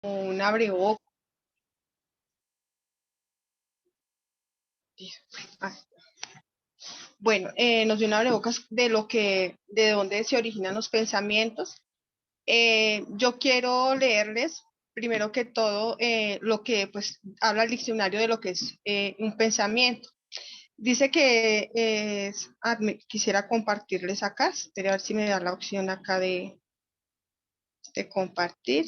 un abrebocas. Bueno, nos dio un abrebocas de dónde se originan los pensamientos. Yo quiero leerles, primero que todo, lo que pues habla el diccionario de lo que es un pensamiento. Dice que quisiera compartirles acá, espera a ver si me da la opción acá de compartir.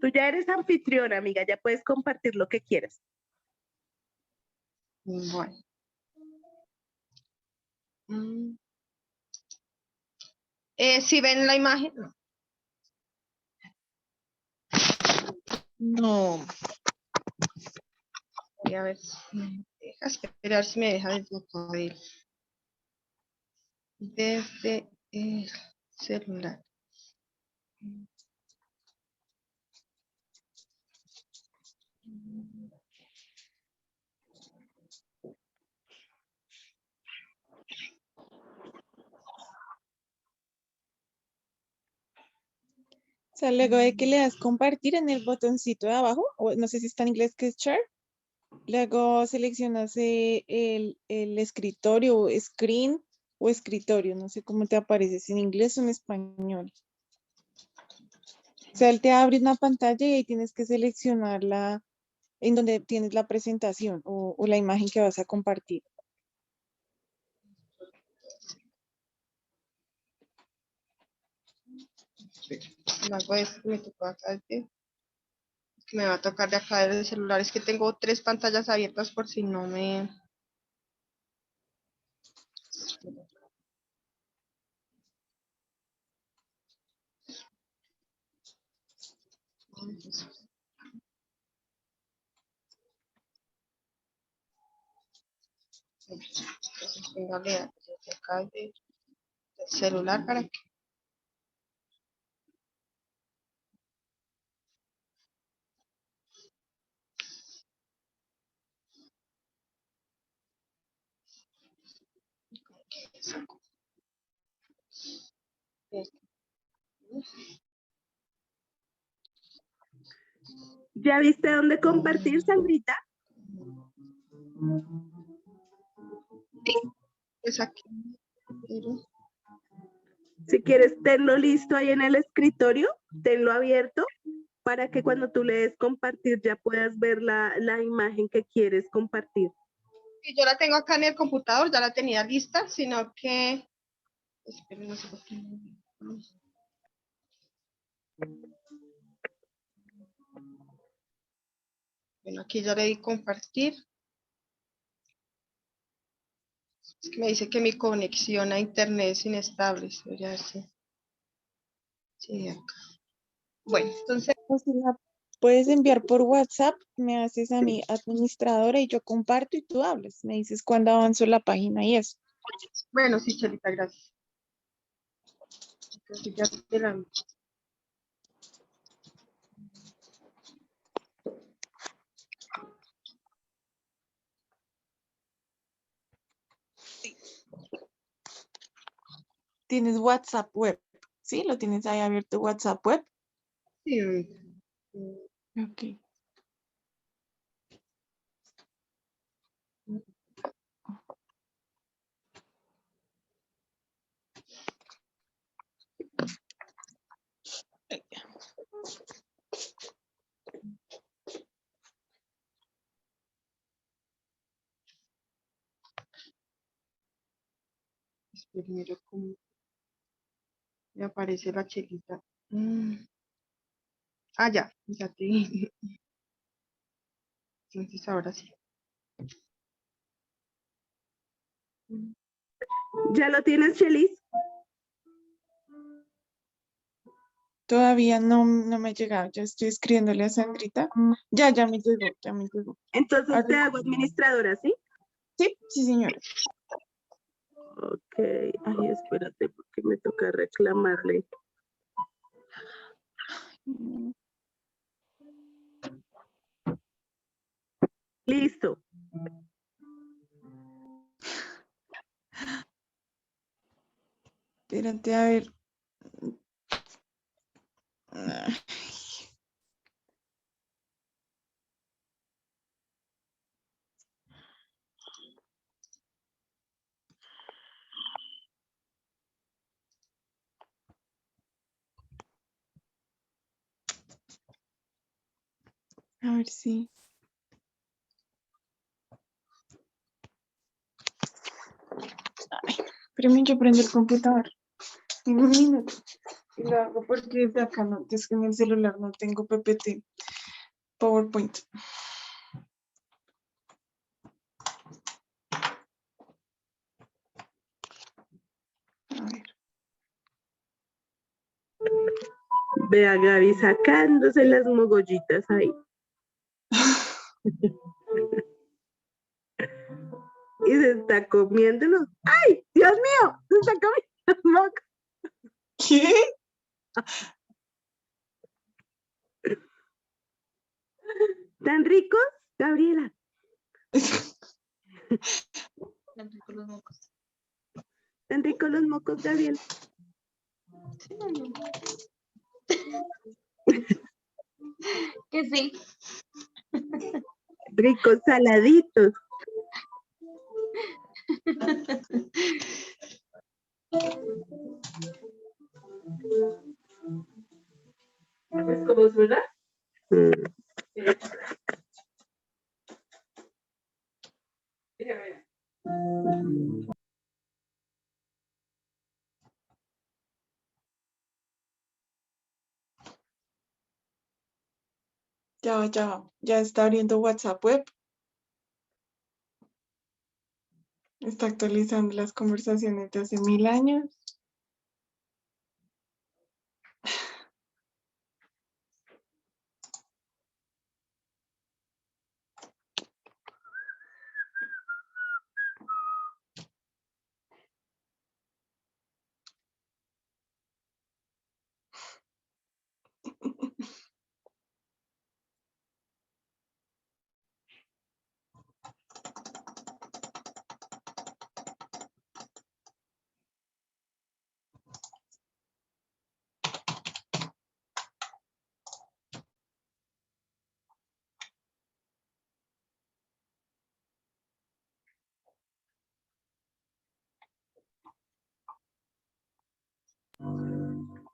Tú ya eres anfitriona, amiga, ya puedes compartir lo que quieras. Bueno. ¿Sí ven la imagen? No. Voy a ver si me deja, esperar si me deja desde el celular. O sea, luego de que le das compartir en el botoncito de abajo, o no sé si está en inglés que es share, luego seleccionas el escritorio o screen o escritorio, no sé cómo te aparece, si en inglés o en español. O sea, él te abre una pantalla y ahí tienes que seleccionarla en donde tienes la presentación o la imagen que vas a compartir. Luego me tocó acá, me va a tocar de acá del celular. Es que tengo 3 pantallas abiertas por si no me... Entonces, póngale desde acá del celular para que... ¿Ya viste dónde compartir, Sandrita? Sí, es aquí. Pero... Si quieres, tenlo listo ahí en el escritorio, tenlo abierto para que cuando tú le des compartir ya puedas ver la imagen que quieres compartir. Sí, yo la tengo acá en el computador, ya la tenía lista, sino que... Esperen, no sé por qué. Bueno, aquí ya le di compartir. Es que me dice que mi conexión a internet es inestable. Voy a ver si... Sí, acá. Bueno, entonces... O si la puedes enviar por WhatsApp, me haces a mí administradora y yo comparto y tú hablas. Me dices cuándo avanzó la página y eso. Bueno, sí, Chelita, gracias. Entonces ya te la... Tienes WhatsApp web, ¿sí? Lo tienes ahí abierto WhatsApp web. Sí, Ok. primero como me aparece la Chelita. Ah, ya te vi. Entonces ahora sí. ¿Ya lo tienes, Chelis? Todavía no me ha llegado. Ya estoy escribiéndole a Sandrita. Ya me llegó, ya me llegó. Entonces te Ahora- hago administradora, ¿sí? Sí, señora. Ok, ay, espérate, porque me toca reclamarle. Listo. Espérate, a ver. A ver si. Ay, primero yo prendo el computador. En un minuto. Y lo hago porque desde acá no, es que en el celular no tengo PPT. PowerPoint. A ver. Ve a Gaby sacándose las mogollitas ahí. Y se está comiendo los... ¡Ay! ¡Dios mío! Se está comiendo los mocos. ¿Qué? ¿Tan ricos, Gabriela? Tan ricos los mocos. ¿Tan ricos los mocos, Gabriela? Sí, no. Que sí. Ricos saladitos. ¿Cómo suena? Ya está abriendo WhatsApp web. Está actualizando las conversaciones de hace 1000 años.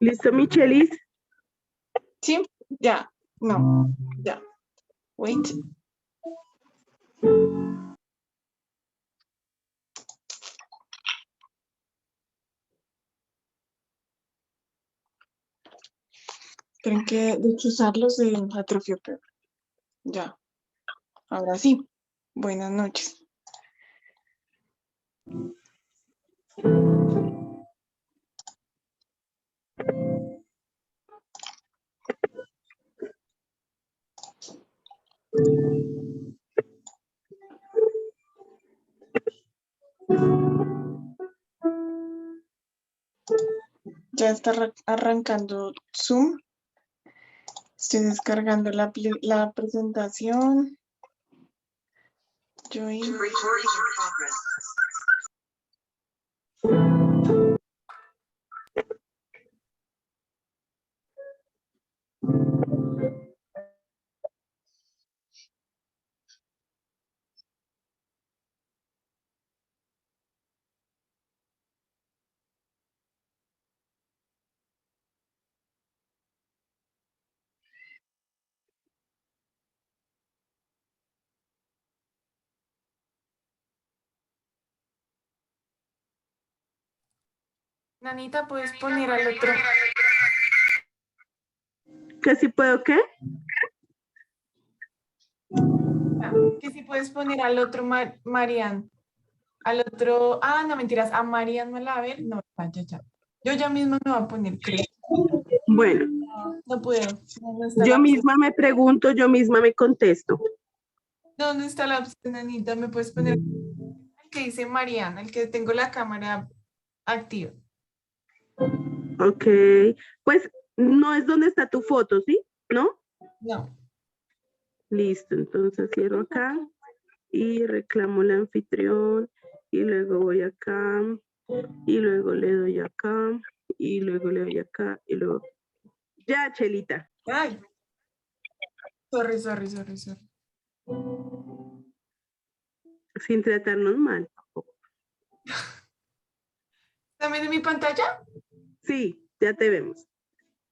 ¿Listo, Michelis? Sí, ya. No, ya. Wait. Esperen que de chuzarlos se atrofió, pero ya. Ahora sí. Buenas noches. Ya está arrancando Zoom. Estoy descargando la presentación. Join. Nanita, ¿puedes poner al otro? ¿Que si puedo qué? Que si puedes poner al otro Marian. Al otro, no mentiras, a Marian Malaver. No, ya. Yo ya mismo me voy a poner, creo. Bueno, No puedo. No está yo la opción. misma me pregunto, yo misma me contesto. ¿Dónde está la opción, Anita? ¿Me puedes poner el que dice Mariana, el que tengo la cámara activa? Ok, pues no es donde está tu foto, ¿sí? ¿No? No. Listo, entonces cierro acá y reclamo el anfitrión y luego voy acá y luego le doy acá y luego le doy acá y luego... Ya, Chelita. Ay. Sorry. Sin tratarnos mal. ¿También en mi pantalla? Sí, ya te vemos.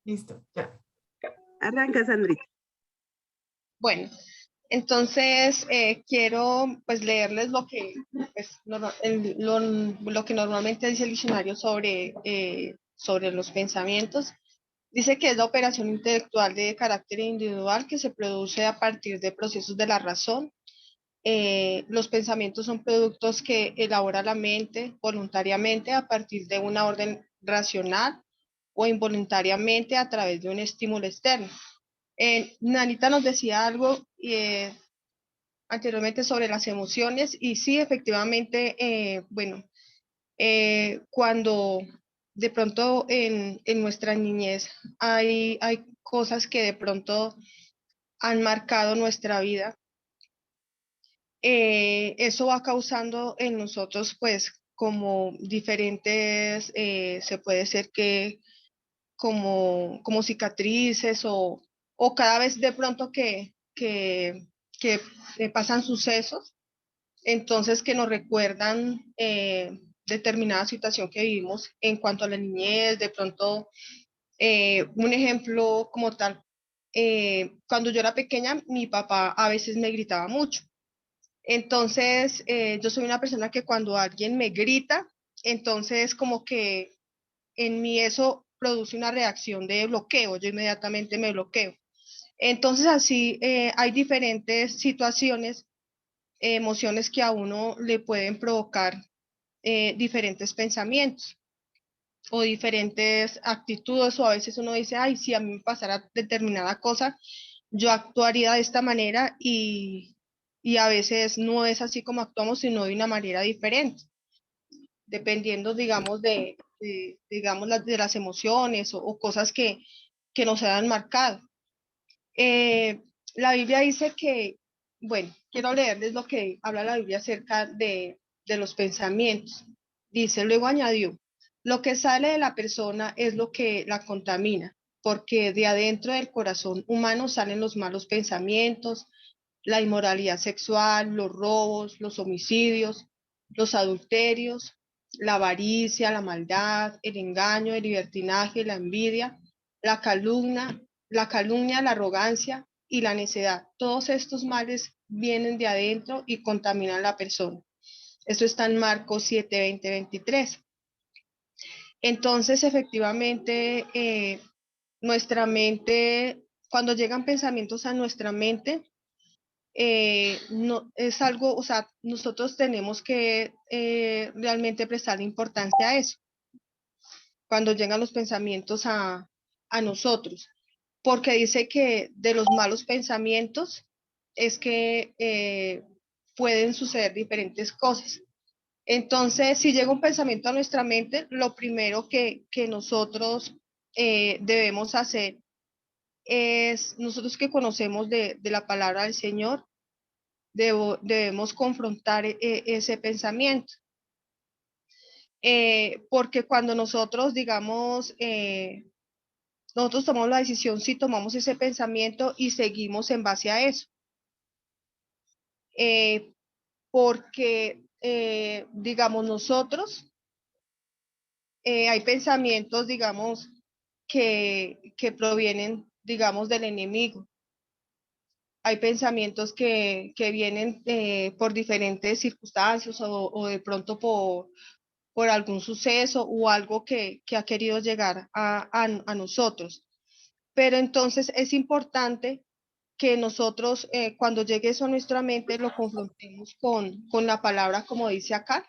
Listo, ya. Arranca, Sandrita. Bueno, entonces quiero pues leerles lo que, pues, lo que normalmente dice el diccionario sobre los pensamientos. Dice que es la operación intelectual de carácter individual que se produce a partir de procesos de la razón. Los pensamientos son productos que elabora la mente voluntariamente a partir de una orden racional o involuntariamente a través de un estímulo externo. Nanita nos decía algo anteriormente sobre las emociones y sí, efectivamente, bueno, cuando de pronto en nuestra niñez hay cosas que de pronto han marcado nuestra vida, eso va causando en nosotros pues como diferentes, se puede ser que como cicatrices o cada vez de pronto que pasan sucesos, entonces que nos recuerdan determinada situación que vivimos en cuanto a la niñez, de pronto un ejemplo como tal, cuando yo era pequeña mi papá a veces me gritaba mucho, entonces yo soy una persona que cuando alguien me grita, entonces como que en mí eso produce una reacción de bloqueo, yo inmediatamente me bloqueo. Entonces así hay diferentes situaciones, emociones que a uno le pueden provocar diferentes pensamientos o diferentes actitudes o a veces uno dice, ay, si a mí me pasara determinada cosa, yo actuaría de esta manera y a veces no es así como actuamos, sino de una manera diferente, dependiendo, digamos, digamos, de las emociones o cosas que nos hayan marcado. Eh, la Biblia dice que, bueno, quiero leerles lo que habla la Biblia acerca de los pensamientos. Dice, luego añadió, lo que sale de la persona es lo que la contamina, porque de adentro del corazón humano salen los malos pensamientos, la inmoralidad sexual, los robos, los homicidios, los adulterios, la avaricia, la maldad, el engaño, el libertinaje, la envidia, la calumnia, la arrogancia y la necedad. Todos estos males vienen de adentro y contaminan a la persona. Esto está en Marcos 7, 20, 23. Entonces, efectivamente, nuestra mente, cuando llegan pensamientos a nuestra mente, no, es algo, o sea, nosotros tenemos que realmente prestar importancia a eso, cuando llegan los pensamientos a nosotros, porque dice que de los malos pensamientos es que pueden suceder diferentes cosas. Entonces, si llega un pensamiento a nuestra mente, lo primero que nosotros debemos hacer es, nosotros que conocemos de la palabra del Señor, debemos confrontar ese pensamiento. Porque cuando nosotros, digamos, nosotros tomamos la decisión si tomamos ese pensamiento y seguimos en base a eso. Porque, digamos, nosotros, hay pensamientos, digamos, que provienen, digamos, del enemigo. Hay pensamientos que vienen por diferentes circunstancias o de pronto por algún suceso o algo que ha querido llegar a nosotros. Pero entonces es importante que nosotros, cuando llegue eso a nuestra mente, lo confrontemos con la palabra, como dice acá,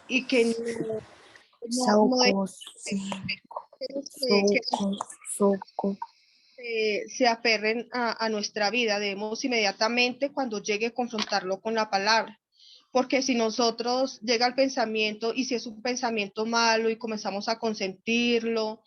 y que no Soco, que soco. se aferren a nuestra vida. Debemos inmediatamente, cuando llegue, confrontarlo con la palabra. Porque si nosotros llega el pensamiento y si es un pensamiento malo y comenzamos a consentirlo,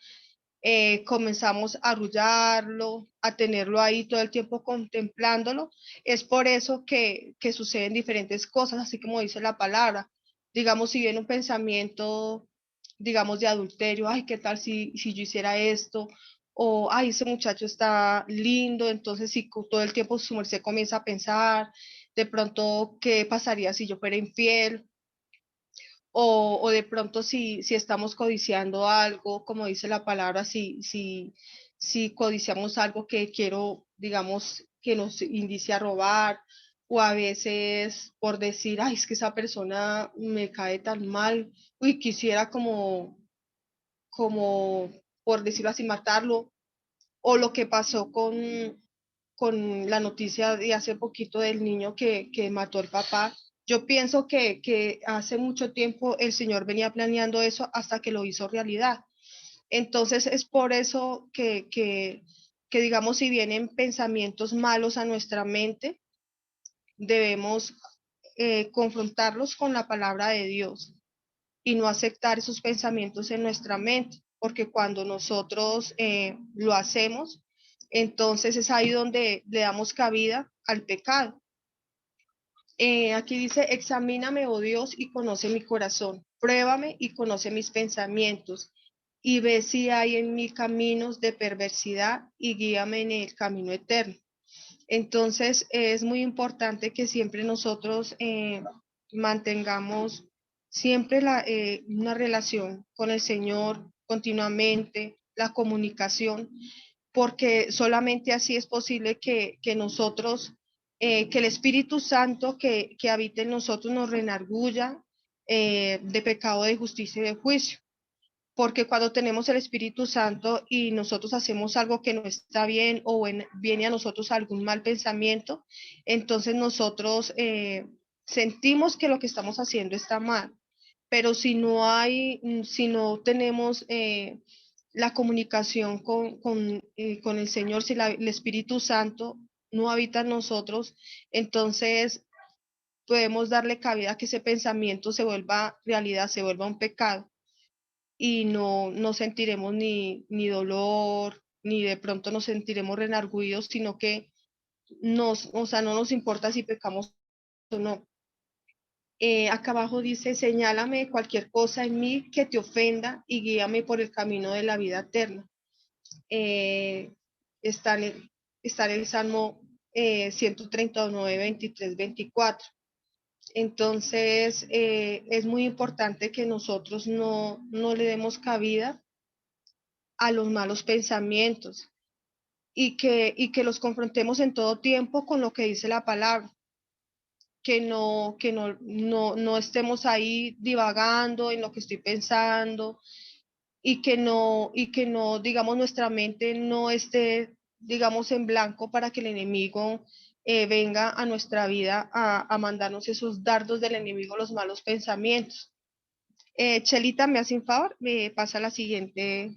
comenzamos a arrullarlo, a tenerlo ahí todo el tiempo contemplándolo, es por eso que suceden diferentes cosas, así como dice la palabra. Digamos, si viene un pensamiento, digamos, de adulterio, ay, ¿qué tal si yo hiciera esto? O, ay, ese muchacho está lindo, entonces si todo el tiempo su merced comienza a pensar, de pronto, ¿qué pasaría si yo fuera infiel? O de pronto si estamos codiciando algo, como dice la palabra, si codiciamos algo que quiero, digamos, que nos indicia a robar, o a veces por decir, ay, es que esa persona me cae tan mal, uy, quisiera como por decirlo así, matarlo, o lo que pasó con la noticia de hace poquito del niño que mató al papá. Yo pienso que hace mucho tiempo el Señor venía planeando eso hasta que lo hizo realidad. Entonces es por eso que digamos, si vienen pensamientos malos a nuestra mente, debemos confrontarlos con la palabra de Dios y no aceptar esos pensamientos en nuestra mente, porque cuando nosotros lo hacemos, entonces es ahí donde le damos cabida al pecado. Aquí dice, examíname, oh Dios, y conoce mi corazón, pruébame y conoce mis pensamientos, y ve si hay en mí caminos de perversidad y guíame en el camino eterno. Entonces, es muy importante que siempre nosotros mantengamos siempre una relación con el Señor continuamente, la comunicación, porque solamente así es posible que nosotros, que el Espíritu Santo que habita en nosotros nos renarguya de pecado, de justicia y de juicio. Porque cuando tenemos el Espíritu Santo y nosotros hacemos algo que no está bien o viene a nosotros algún mal pensamiento, entonces nosotros sentimos que lo que estamos haciendo está mal. Pero si no tenemos la comunicación con el Señor, si el Espíritu Santo no habita en nosotros, entonces podemos darle cabida a que ese pensamiento se vuelva realidad, se vuelva un pecado y no sentiremos ni dolor, ni de pronto nos sentiremos renarguidos, sino que o sea, no nos importa si pecamos o no. Acá abajo dice, señálame cualquier cosa en mí que te ofenda y guíame por el camino de la vida eterna. Eh, está, en está en el Salmo 139, 23, 24. Entonces, es muy importante que nosotros no le demos cabida a los malos pensamientos y que los confrontemos en todo tiempo con lo que dice la palabra, que no estemos ahí divagando en lo que estoy pensando y que no, digamos, nuestra mente no esté, digamos, en blanco para que el enemigo venga a nuestra vida a mandarnos esos dardos del enemigo, los malos pensamientos. Chelita, ¿me hace un favor? Me pasa la siguiente.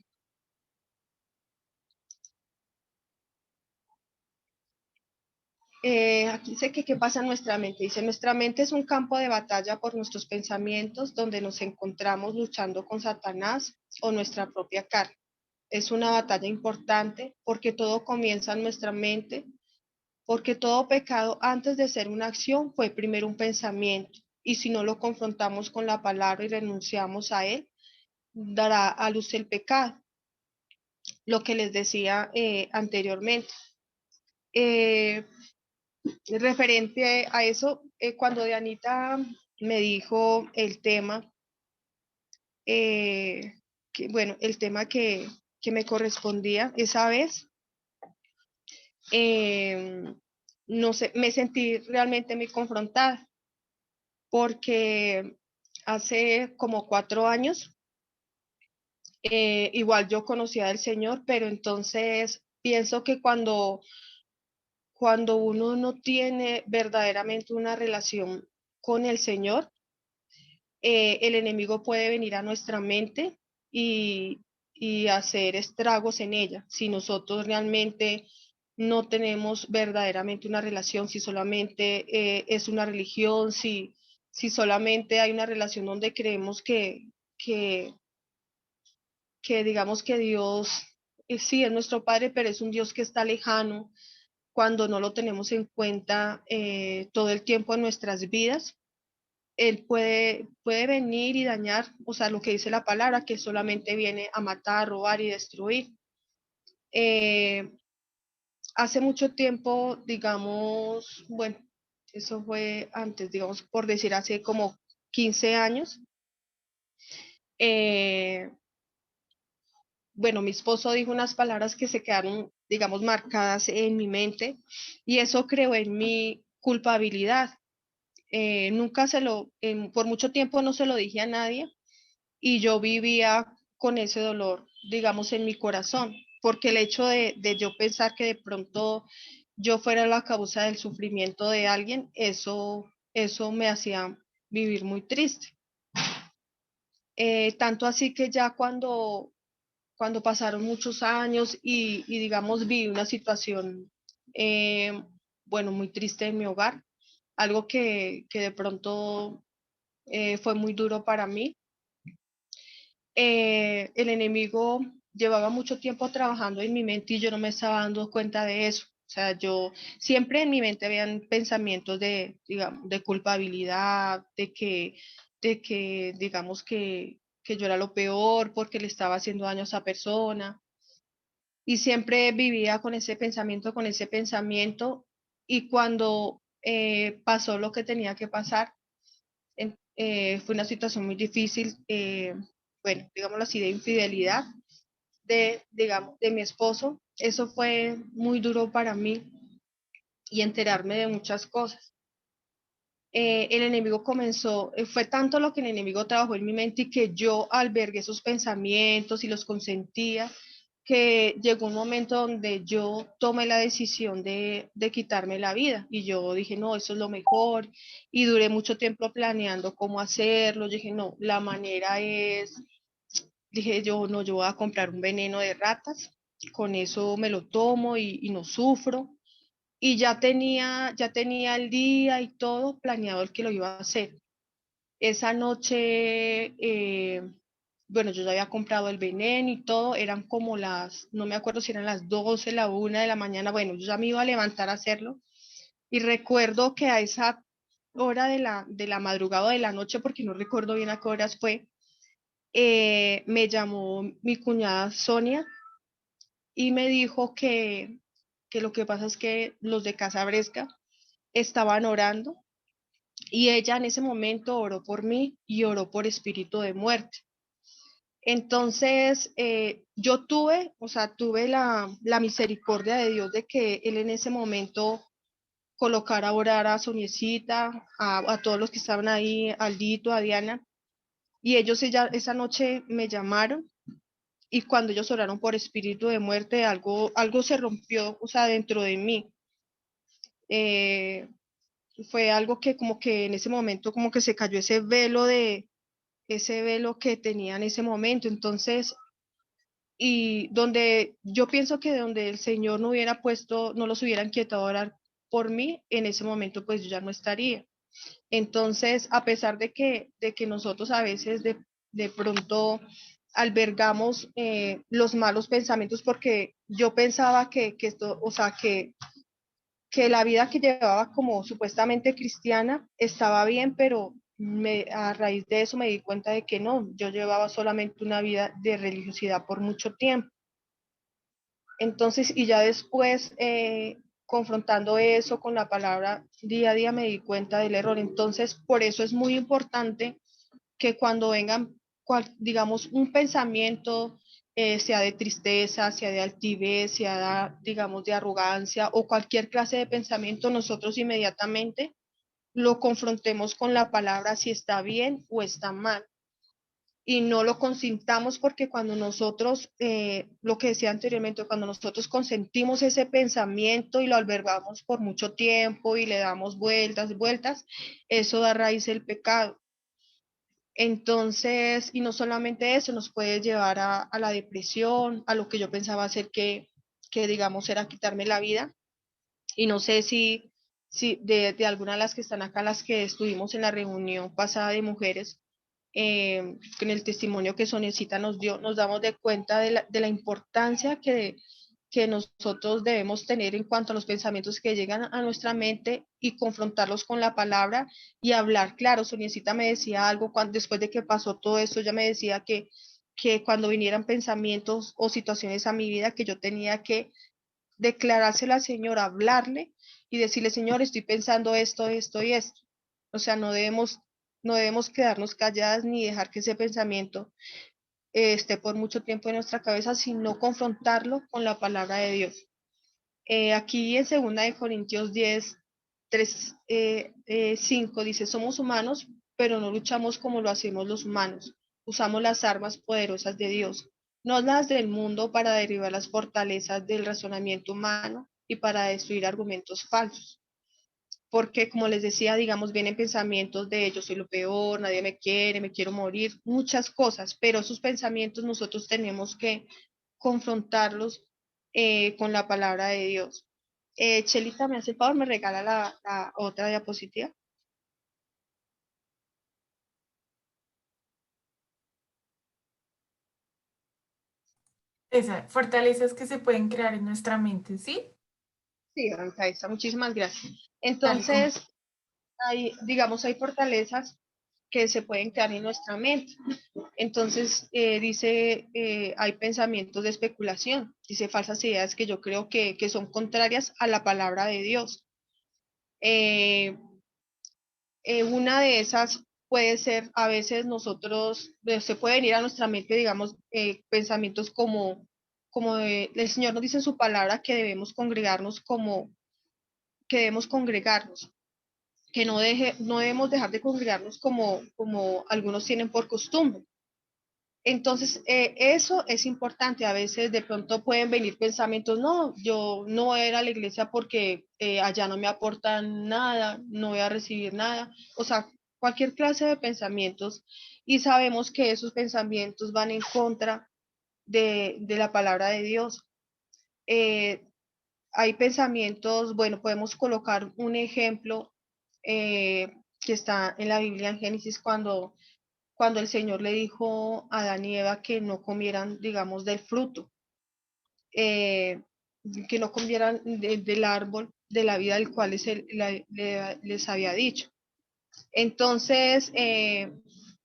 Aquí dice que qué pasa en nuestra mente. Dice, nuestra mente es un campo de batalla por nuestros pensamientos donde nos encontramos luchando con Satanás o nuestra propia carne. Es una batalla importante porque todo comienza en nuestra mente, porque todo pecado antes de ser una acción fue primero un pensamiento. Y si no lo confrontamos con la palabra y renunciamos a él, dará a luz el pecado, lo que les decía anteriormente. Eh, Referente a eso, cuando Dianita me dijo el tema, bueno, el tema que me correspondía esa vez, eh, no sé, me sentí realmente muy confrontada, porque hace como 4 años, igual yo conocía al Señor, pero entonces pienso que cuando uno no tiene verdaderamente una relación con el Señor, el enemigo puede venir a nuestra mente y hacer estragos en ella. Si nosotros realmente no tenemos verdaderamente una relación, si solamente es una religión, si solamente hay una relación donde creemos que, que digamos que Dios sí es nuestro Padre, pero es un Dios que está lejano cuando no lo tenemos en cuenta todo el tiempo en nuestras vidas. Él puede venir y dañar, o sea, lo que dice la palabra, que solamente viene a matar, robar y destruir. Eh, Hace mucho tiempo, digamos, bueno, eso fue antes, digamos, por decir, hace como 15 años, eh, bueno, mi esposo dijo unas palabras que se quedaron digamos, marcadas en mi mente, y eso creó en mí culpabilidad. Nunca por mucho tiempo no se lo dije a nadie, y yo vivía con ese dolor, digamos, en mi corazón, porque el hecho de yo pensar que de pronto yo fuera la causa del sufrimiento de alguien, eso me hacía vivir muy triste. Tanto así que ya cuando pasaron muchos años y digamos, vi una situación, bueno, muy triste en mi hogar, algo que de pronto fue muy duro para mí. El enemigo llevaba mucho tiempo trabajando en mi mente y yo no me estaba dando cuenta de eso. O sea, yo siempre en mi mente habían pensamientos de, digamos, de culpabilidad, de que digamos, que yo era lo peor porque le estaba haciendo daño a esa persona. Y siempre vivía con ese pensamiento. Y cuando pasó lo que tenía que pasar, fue una situación muy difícil, bueno, digámoslo así, de infidelidad digamos, de mi esposo. Eso fue muy duro para mí, y enterarme de muchas cosas. El enemigo comenzó, fue tanto lo que el enemigo trabajó en mi mente y que yo albergué esos pensamientos y los consentía, que llegó un momento donde yo tomé la decisión de quitarme la vida, y yo dije, no, eso es lo mejor, y duré mucho tiempo planeando cómo hacerlo. Yo dije, no, la manera es, dije yo, no, yo voy a comprar un veneno de ratas, con eso me lo tomo y no sufro. Y ya tenía el día y todo planeado el que lo iba a hacer. Esa noche, bueno, yo ya había comprado el veneno y todo, eran como no me acuerdo si eran las 12, la 1 de la mañana, bueno, yo ya me iba a levantar a hacerlo, y recuerdo que a esa hora de la madrugada o de la noche, porque no recuerdo bien a qué horas fue, me llamó mi cuñada Sonia y me dijo que lo que pasa es que los de Casa Bresca estaban orando, y ella en ese momento oró por mí y oró por espíritu de muerte. Entonces, yo tuve la misericordia de Dios de que él en ese momento colocara a orar a Soniecita, a todos los que estaban ahí, a Aldito, a Diana, y ellos esa noche me llamaron, y cuando ellos oraron por espíritu de muerte, algo se rompió, o sea, dentro de mí. Eh, Fue algo que como que en ese momento como que se cayó ese velo que tenía en ese momento. Entonces, y donde yo pienso que donde el Señor no hubiera puesto, no los hubieran quietado a orar por mí, en ese momento pues yo ya no estaría. Entonces, a pesar de que nosotros a veces de pronto albergamos los malos pensamientos, porque yo pensaba que esto, o sea, que la vida que llevaba como supuestamente cristiana estaba bien, pero a raíz de eso me di cuenta de que no, yo llevaba solamente una vida de religiosidad por mucho tiempo. Entonces, y ya después, confrontando eso con la palabra día a día, me di cuenta del error. Entonces, por eso es muy importante que cuando vengan, digamos, un pensamiento, sea de tristeza, sea de altivez, sea, digamos, de arrogancia o cualquier clase de pensamiento, nosotros inmediatamente lo confrontemos con la palabra si está bien o está mal, y no lo consintamos, porque cuando nosotros, lo que decía anteriormente, cuando nosotros consentimos ese pensamiento y lo albergamos por mucho tiempo y le damos vueltas, vueltas, eso da raíz al pecado. Entonces, y no solamente eso, nos puede llevar a la depresión, a lo que yo pensaba hacer, que digamos era quitarme la vida. Y no sé si de alguna de las que están acá, las que estuvimos en la reunión pasada de mujeres, con el testimonio que Soniecita nos dio, nos damos de cuenta de la importancia que nosotros debemos tener en cuanto a los pensamientos que llegan a nuestra mente, y confrontarlos con la palabra y hablar claro. Soniecita me decía algo después de que pasó todo esto, ella me decía que cuando vinieran pensamientos o situaciones a mi vida, que yo tenía que declarárselo al Señor, hablarle y decirle, Señor, estoy pensando esto, esto y esto. O sea, no debemos quedarnos calladas ni dejar que ese pensamiento esté por mucho tiempo en nuestra cabeza, sino confrontarlo con la palabra de Dios. Aquí en 2 Corintios 10, 5 dice, somos humanos, pero no luchamos como lo hacemos los humanos. Usamos las armas poderosas de Dios, no las del mundo, para derribar las fortalezas del razonamiento humano y para destruir argumentos falsos. Porque, como les decía, digamos, vienen pensamientos de yo soy lo peor, nadie me quiere, me quiero morir, muchas cosas, pero esos pensamientos nosotros tenemos que confrontarlos con la palabra de Dios. Chelita, ¿me hace el favor? ¿Me regala la otra diapositiva? Esa, fortalezas que se pueden crear en nuestra mente, ¿sí? Sí, ahí está, muchísimas gracias. Dale, con... Entonces, digamos, hay fortalezas que se pueden crear en nuestra mente. Entonces, dice, hay pensamientos de especulación, dice falsas ideas que yo creo que son contrarias a la palabra de Dios. Una de esas puede ser, a veces nosotros, se puede venir a nuestra mente, digamos, pensamientos como el Señor nos dice en su palabra que debemos congregarnos que debemos congregarnos, que no debemos dejar de congregarnos como algunos tienen por costumbre. Entonces, eso es importante. A veces de pronto pueden venir pensamientos, no, yo no voy a ir a la iglesia porque allá no me aportan nada, no voy a recibir nada. O sea, cualquier clase de pensamientos. Y sabemos que esos pensamientos van en contra de la palabra de Dios. Eh, Hay pensamientos, bueno, podemos colocar un ejemplo que está en la Biblia en Génesis cuando el Señor le dijo a Adán y Eva que no comieran, digamos, del fruto, eh, que no comieran del árbol de la vida del cual les había dicho. Entonces,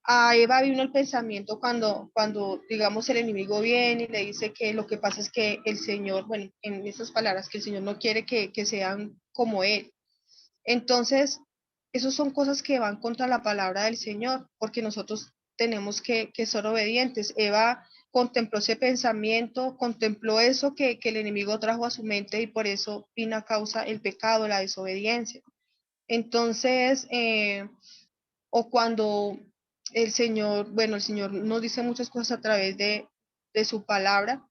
a Eva vino el pensamiento cuando, digamos, el enemigo viene y le dice que lo que pasa es que el Señor, bueno, en esas palabras, que el Señor no quiere que sean como Él. Entonces, esas son cosas que van contra la palabra del Señor, porque nosotros tenemos que ser obedientes. Eva contempló ese pensamiento, contempló eso que el enemigo trajo a su mente y por eso vino a causa el pecado, la desobediencia. Entonces, o cuando el Señor nos dice muchas cosas a través de su palabra.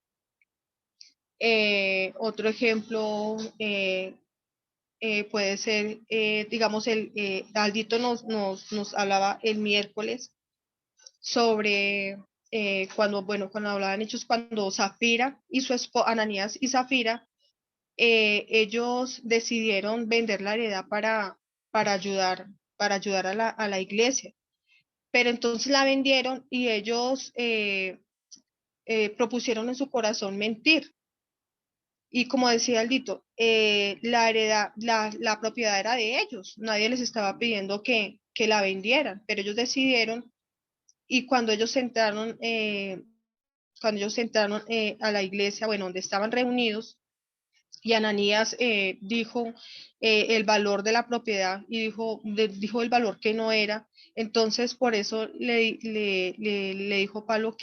Otro ejemplo, puede ser, digamos, Aldito nos hablaba el miércoles sobre cuando hablaban hechos, cuando Zafira y su esposa, Ananías y Zafira, ellos decidieron vender la heredad para ayudar, para ayudar a la iglesia. Pero entonces la vendieron y ellos propusieron en su corazón mentir. Y como decía Aldito, la heredad, la propiedad era de ellos, nadie les estaba pidiendo que la vendieran, pero ellos decidieron y cuando ellos entraron a la iglesia, bueno, donde estaban reunidos, y Ananías dijo el valor de la propiedad y dijo el valor que no era, entonces por eso le dijo Pablo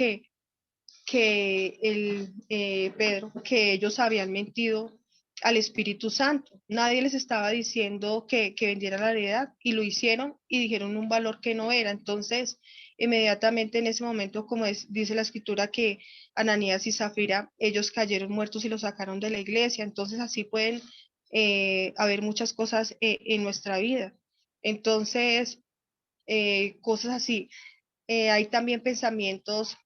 Pedro, que ellos habían mentido al Espíritu Santo. Nadie les estaba diciendo que vendieran la heredad y lo hicieron y dijeron un valor que no era. Entonces, inmediatamente en ese momento, como dice la escritura, que Ananías y Zafira, ellos cayeron muertos y los sacaron de la iglesia. Entonces, así pueden haber muchas cosas en nuestra vida. Entonces, cosas así. Hay también pensamientos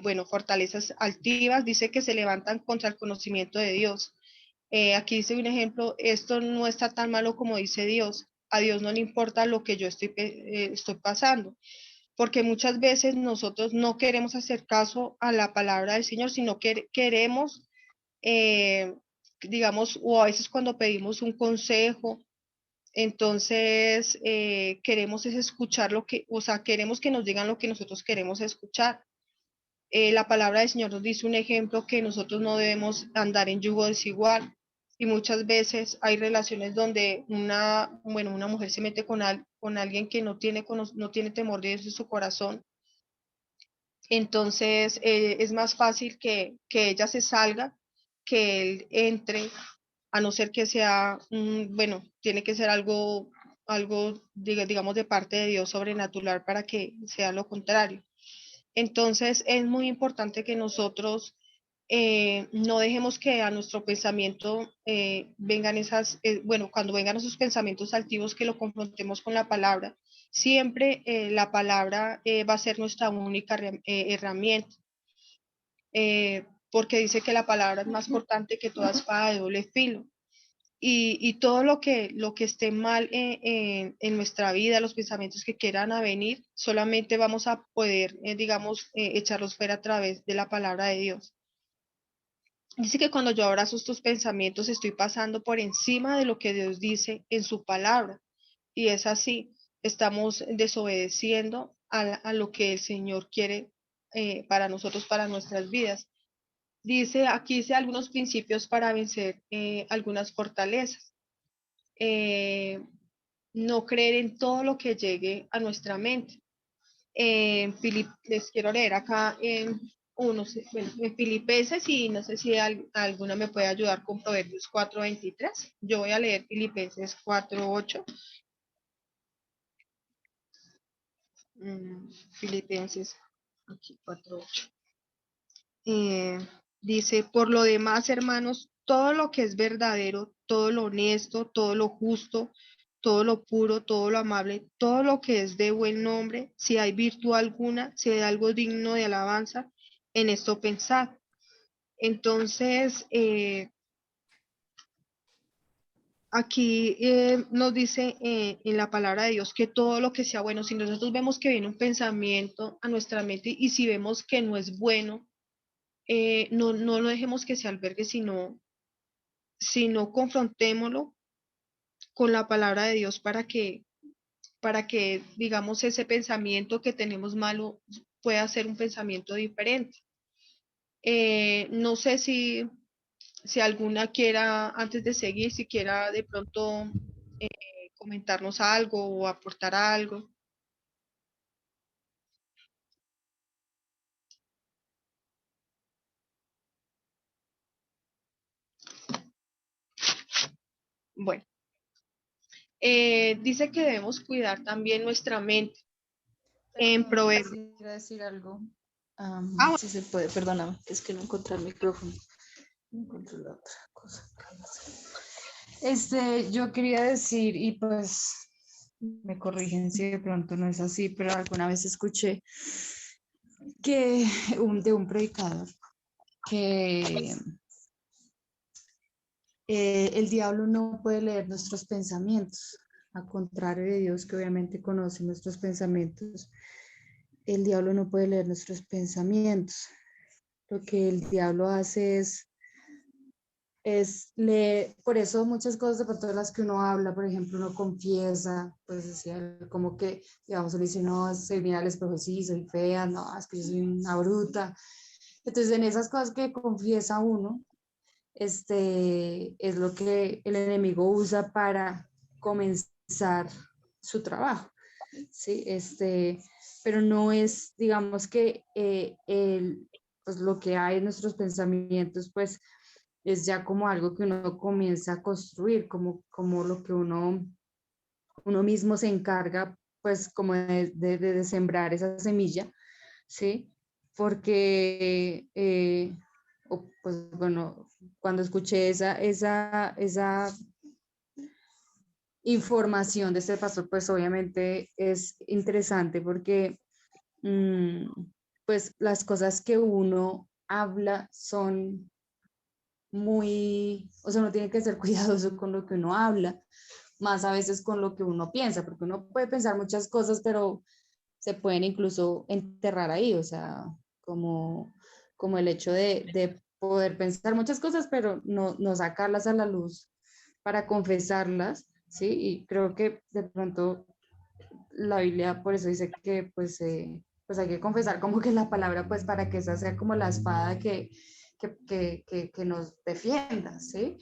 bueno, fortalezas altivas, dice que se levantan contra el conocimiento de Dios. Aquí dice un ejemplo, esto no está tan malo como dice Dios. A Dios no le importa lo que yo estoy pasando, porque muchas veces nosotros no queremos hacer caso a la palabra del Señor, sino que queremos, eh, digamos, o a veces cuando pedimos un consejo, entonces, queremos es escuchar o sea, queremos que nos digan lo que nosotros queremos escuchar. La palabra del Señor nos dice un ejemplo que nosotros no debemos andar en yugo desigual. Y muchas veces hay relaciones donde una mujer se mete con alguien que no tiene temor de Dios en su corazón. Entonces, es más fácil que ella se salga que Él entre, a no ser que sea, bueno, tiene que ser algo, digamos, de parte de Dios sobrenatural para que sea lo contrario. Entonces, es muy importante que nosotros no dejemos que a nuestro pensamiento vengan bueno, cuando vengan esos pensamientos altivos, que lo confrontemos con la palabra. Siempre la palabra va a ser nuestra única herramienta, porque dice que la palabra es más cortante que toda espada de doble filo. Y todo lo que esté mal en nuestra vida, los pensamientos que quieran a venir, solamente vamos a poder, digamos, echarlos fuera a través de la palabra de Dios. Dice que cuando yo abrazo estos pensamientos estoy pasando por encima de lo que Dios dice en su palabra. Y es así, estamos desobedeciendo a lo que el Señor quiere para nosotros, para nuestras vidas. Dice algunos principios para vencer algunas fortalezas. No creer en todo lo que llegue a nuestra mente. Les quiero leer acá en en Filipenses, y no sé si alguna me puede ayudar con Proverbios 4:23. Yo voy a leer Filipenses 4:8. Filipenses aquí 4:8. Dice, por lo demás, hermanos, todo lo que es verdadero, todo lo honesto, todo lo justo, todo lo puro, todo lo amable, todo lo que es de buen nombre, si hay virtud alguna, si hay algo digno de alabanza, en esto pensad. Entonces, aquí nos dice en la palabra de Dios que todo lo que sea bueno, si nosotros vemos que viene un pensamiento a nuestra mente y si vemos que no es bueno, no lo dejemos que se albergue, sino confrontémoslo con la palabra de Dios para que, digamos, ese pensamiento que tenemos malo pueda ser un pensamiento diferente. No sé si alguna quiera, antes de seguir, si quiera de pronto comentarnos algo o aportar algo. Bueno, dice que debemos cuidar también nuestra mente. En Perdón, Proverbios. quisiera decir algo. Bueno. Si se puede, perdóname, es que no encontré el micrófono. No encontré la otra cosa. Yo quería decir, y pues me corrigen si de pronto no es así, pero alguna vez escuché que de un predicador que el diablo no puede leer nuestros pensamientos, a contrario de Dios, que obviamente conoce nuestros pensamientos. El diablo no puede leer nuestros pensamientos. Lo que el diablo hace es leer, por eso muchas cosas de pronto de las que uno habla, por ejemplo, uno confiesa, pues decía, como que, digamos, uno dice, no, se mira al espejo, sí, soy fea, no, es que yo soy una bruta. Entonces, en esas cosas que confiesa uno, es lo que el enemigo usa para comenzar su trabajo, ¿sí? Pero no es, digamos que pues lo que hay en nuestros pensamientos, pues es ya como algo que uno comienza a construir, como lo que uno mismo se encarga, pues como de sembrar esa semilla, ¿sí? Porque, pues bueno, cuando escuché esa información de este pastor, pues obviamente es interesante porque pues las cosas que uno habla son o sea, uno tiene que ser cuidadoso con lo que uno habla, más a veces con lo que uno piensa, porque uno puede pensar muchas cosas, pero se pueden incluso enterrar ahí, o sea, como el hecho de poder pensar muchas cosas, pero no sacarlas a la luz para confesarlas, ¿sí? Y creo que de pronto la Biblia por eso dice que pues hay que confesar como que la palabra, pues para que esa sea como la espada que nos defienda, ¿sí?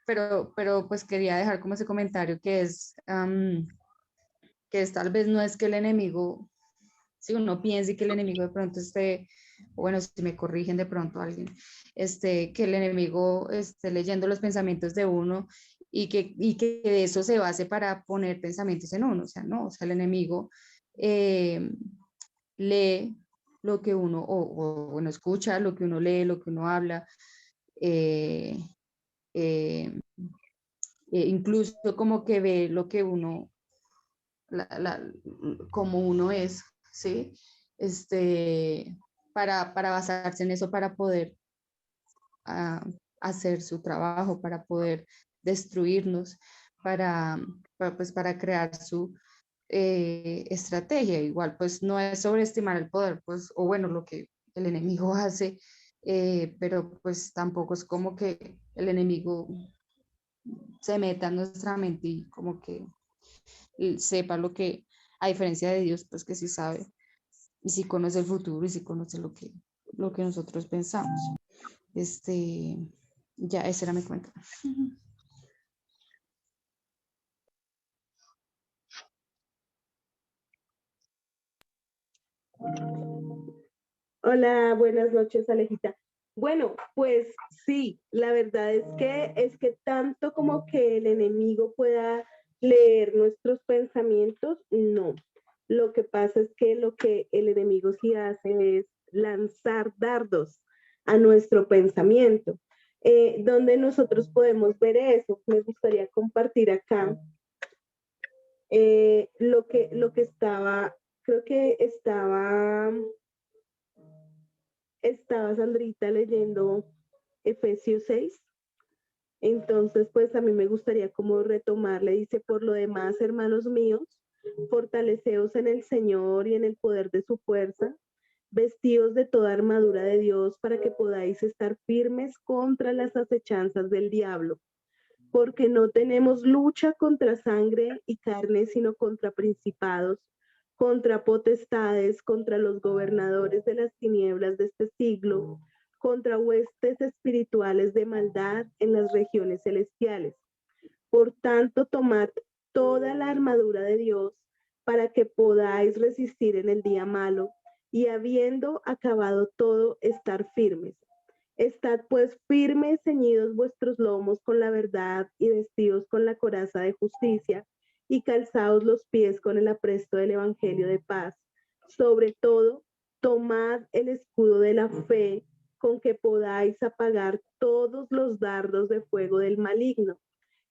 Pero pues quería dejar como ese comentario que es tal vez no es que el enemigo si uno piensa y que el enemigo de pronto esté, o bueno, si me corrigen de pronto alguien, que el enemigo esté leyendo los pensamientos de uno y que de eso se base para poner pensamientos en uno, o sea, no, o sea, el enemigo eh, lee lo que uno, bueno, escucha lo que uno lee, lo que uno habla, eh, eh, incluso como que ve lo que uno, como uno es, ¿sí? Para basarse en eso, para poder hacer su trabajo, para poder destruirnos, pues, para crear su estrategia. Igual, pues no es sobreestimar el poder, pues, o bueno, lo que el enemigo hace, pero pues tampoco es como que el enemigo se meta en nuestra mente y como que sepa lo que, a diferencia de Dios, pues que sí sabe y sí conoce el futuro y sí conoce lo que nosotros pensamos. Ya, ese era mi cuenta. Hola, buenas noches, Alejita. Bueno, pues sí, la verdad es que tanto como que el enemigo pueda leer nuestros pensamientos, no. Lo que pasa es que lo que el enemigo sí hace es lanzar dardos a nuestro pensamiento. Donde nosotros podemos ver eso, me gustaría compartir acá lo que estaba, creo que estaba Sandrita leyendo Efesios 6. Entonces, pues a mí me gustaría como retomarle, dice, por lo demás, hermanos míos, fortaleceos en el Señor y en el poder de su fuerza, vestidos de toda armadura de Dios para que podáis estar firmes contra las acechanzas del diablo, porque no tenemos lucha contra sangre y carne, sino contra principados, contra potestades, contra los gobernadores de las tinieblas de este siglo, contra huestes espirituales de maldad en las regiones celestiales. Por tanto, tomad toda la armadura de Dios para que podáis resistir en el día malo y habiendo acabado todo, estar firmes. Estad pues firmes, ceñidos vuestros lomos con la verdad y vestidos con la coraza de justicia y calzaos los pies con el apresto del evangelio de paz. Sobre todo, tomad el escudo de la fe con que podáis apagar todos los dardos de fuego del maligno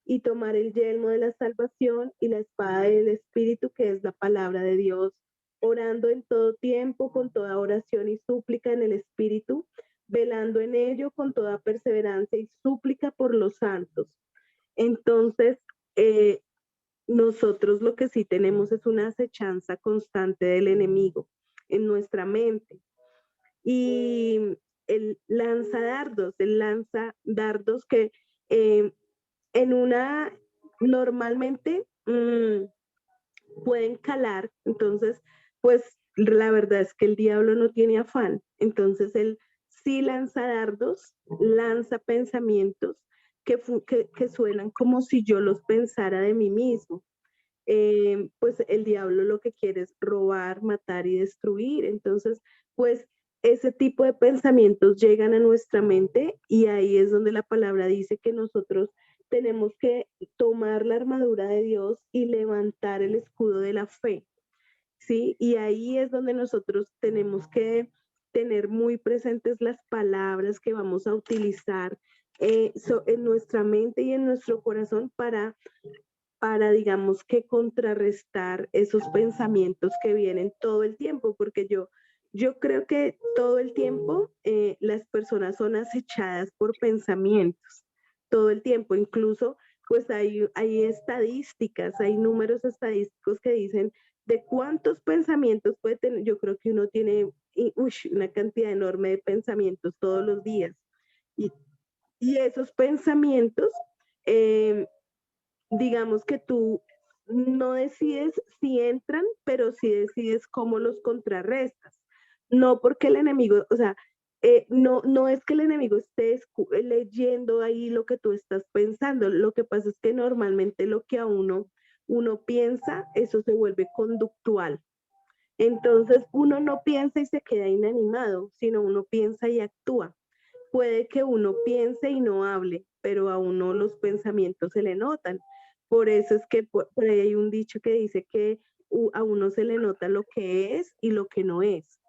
y tomar el yelmo de la salvación y la espada del Espíritu, que es la palabra de Dios, orando en todo tiempo con toda oración y súplica en el Espíritu, velando en ello con toda perseverancia y súplica por los santos. Entonces, nosotros lo que sí tenemos es una acechanza constante del enemigo en nuestra mente. Y el lanza dardos que en una normalmente pueden calar, entonces pues la verdad es que el diablo no tiene afán, entonces él sí lanza dardos, lanza pensamientos que suenan como si yo los pensara de mí mismo. Pues el diablo lo que quiere es robar, matar y destruir. Entonces, pues ese tipo de pensamientos llegan a nuestra mente y ahí es donde la palabra dice que nosotros tenemos que tomar la armadura de Dios y levantar el escudo de la fe, ¿sí? Y ahí es donde nosotros tenemos que tener muy presentes las palabras que vamos a utilizar en nuestra mente y en nuestro corazón para, digamos, que contrarrestar esos pensamientos que vienen todo el tiempo, porque yo creo que todo el tiempo las personas son acechadas por pensamientos, todo el tiempo, incluso pues hay estadísticas, hay números estadísticos que dicen de cuántos pensamientos puede tener. Yo creo que uno tiene una cantidad enorme de pensamientos todos los días y, y esos pensamientos digamos que tú no decides si entran, pero sí decides cómo los contrarrestas. No porque el enemigo, o sea, no es que el enemigo esté leyendo ahí lo que tú estás pensando. Lo que pasa es que normalmente lo que uno piensa, eso se vuelve conductual. Entonces uno no piensa y se queda inanimado, sino uno piensa y actúa. Puede que uno piense y no hable, pero a uno los pensamientos se le notan. Por eso es que por ahí hay un dicho que dice que a uno se le nota lo que es y lo que no es.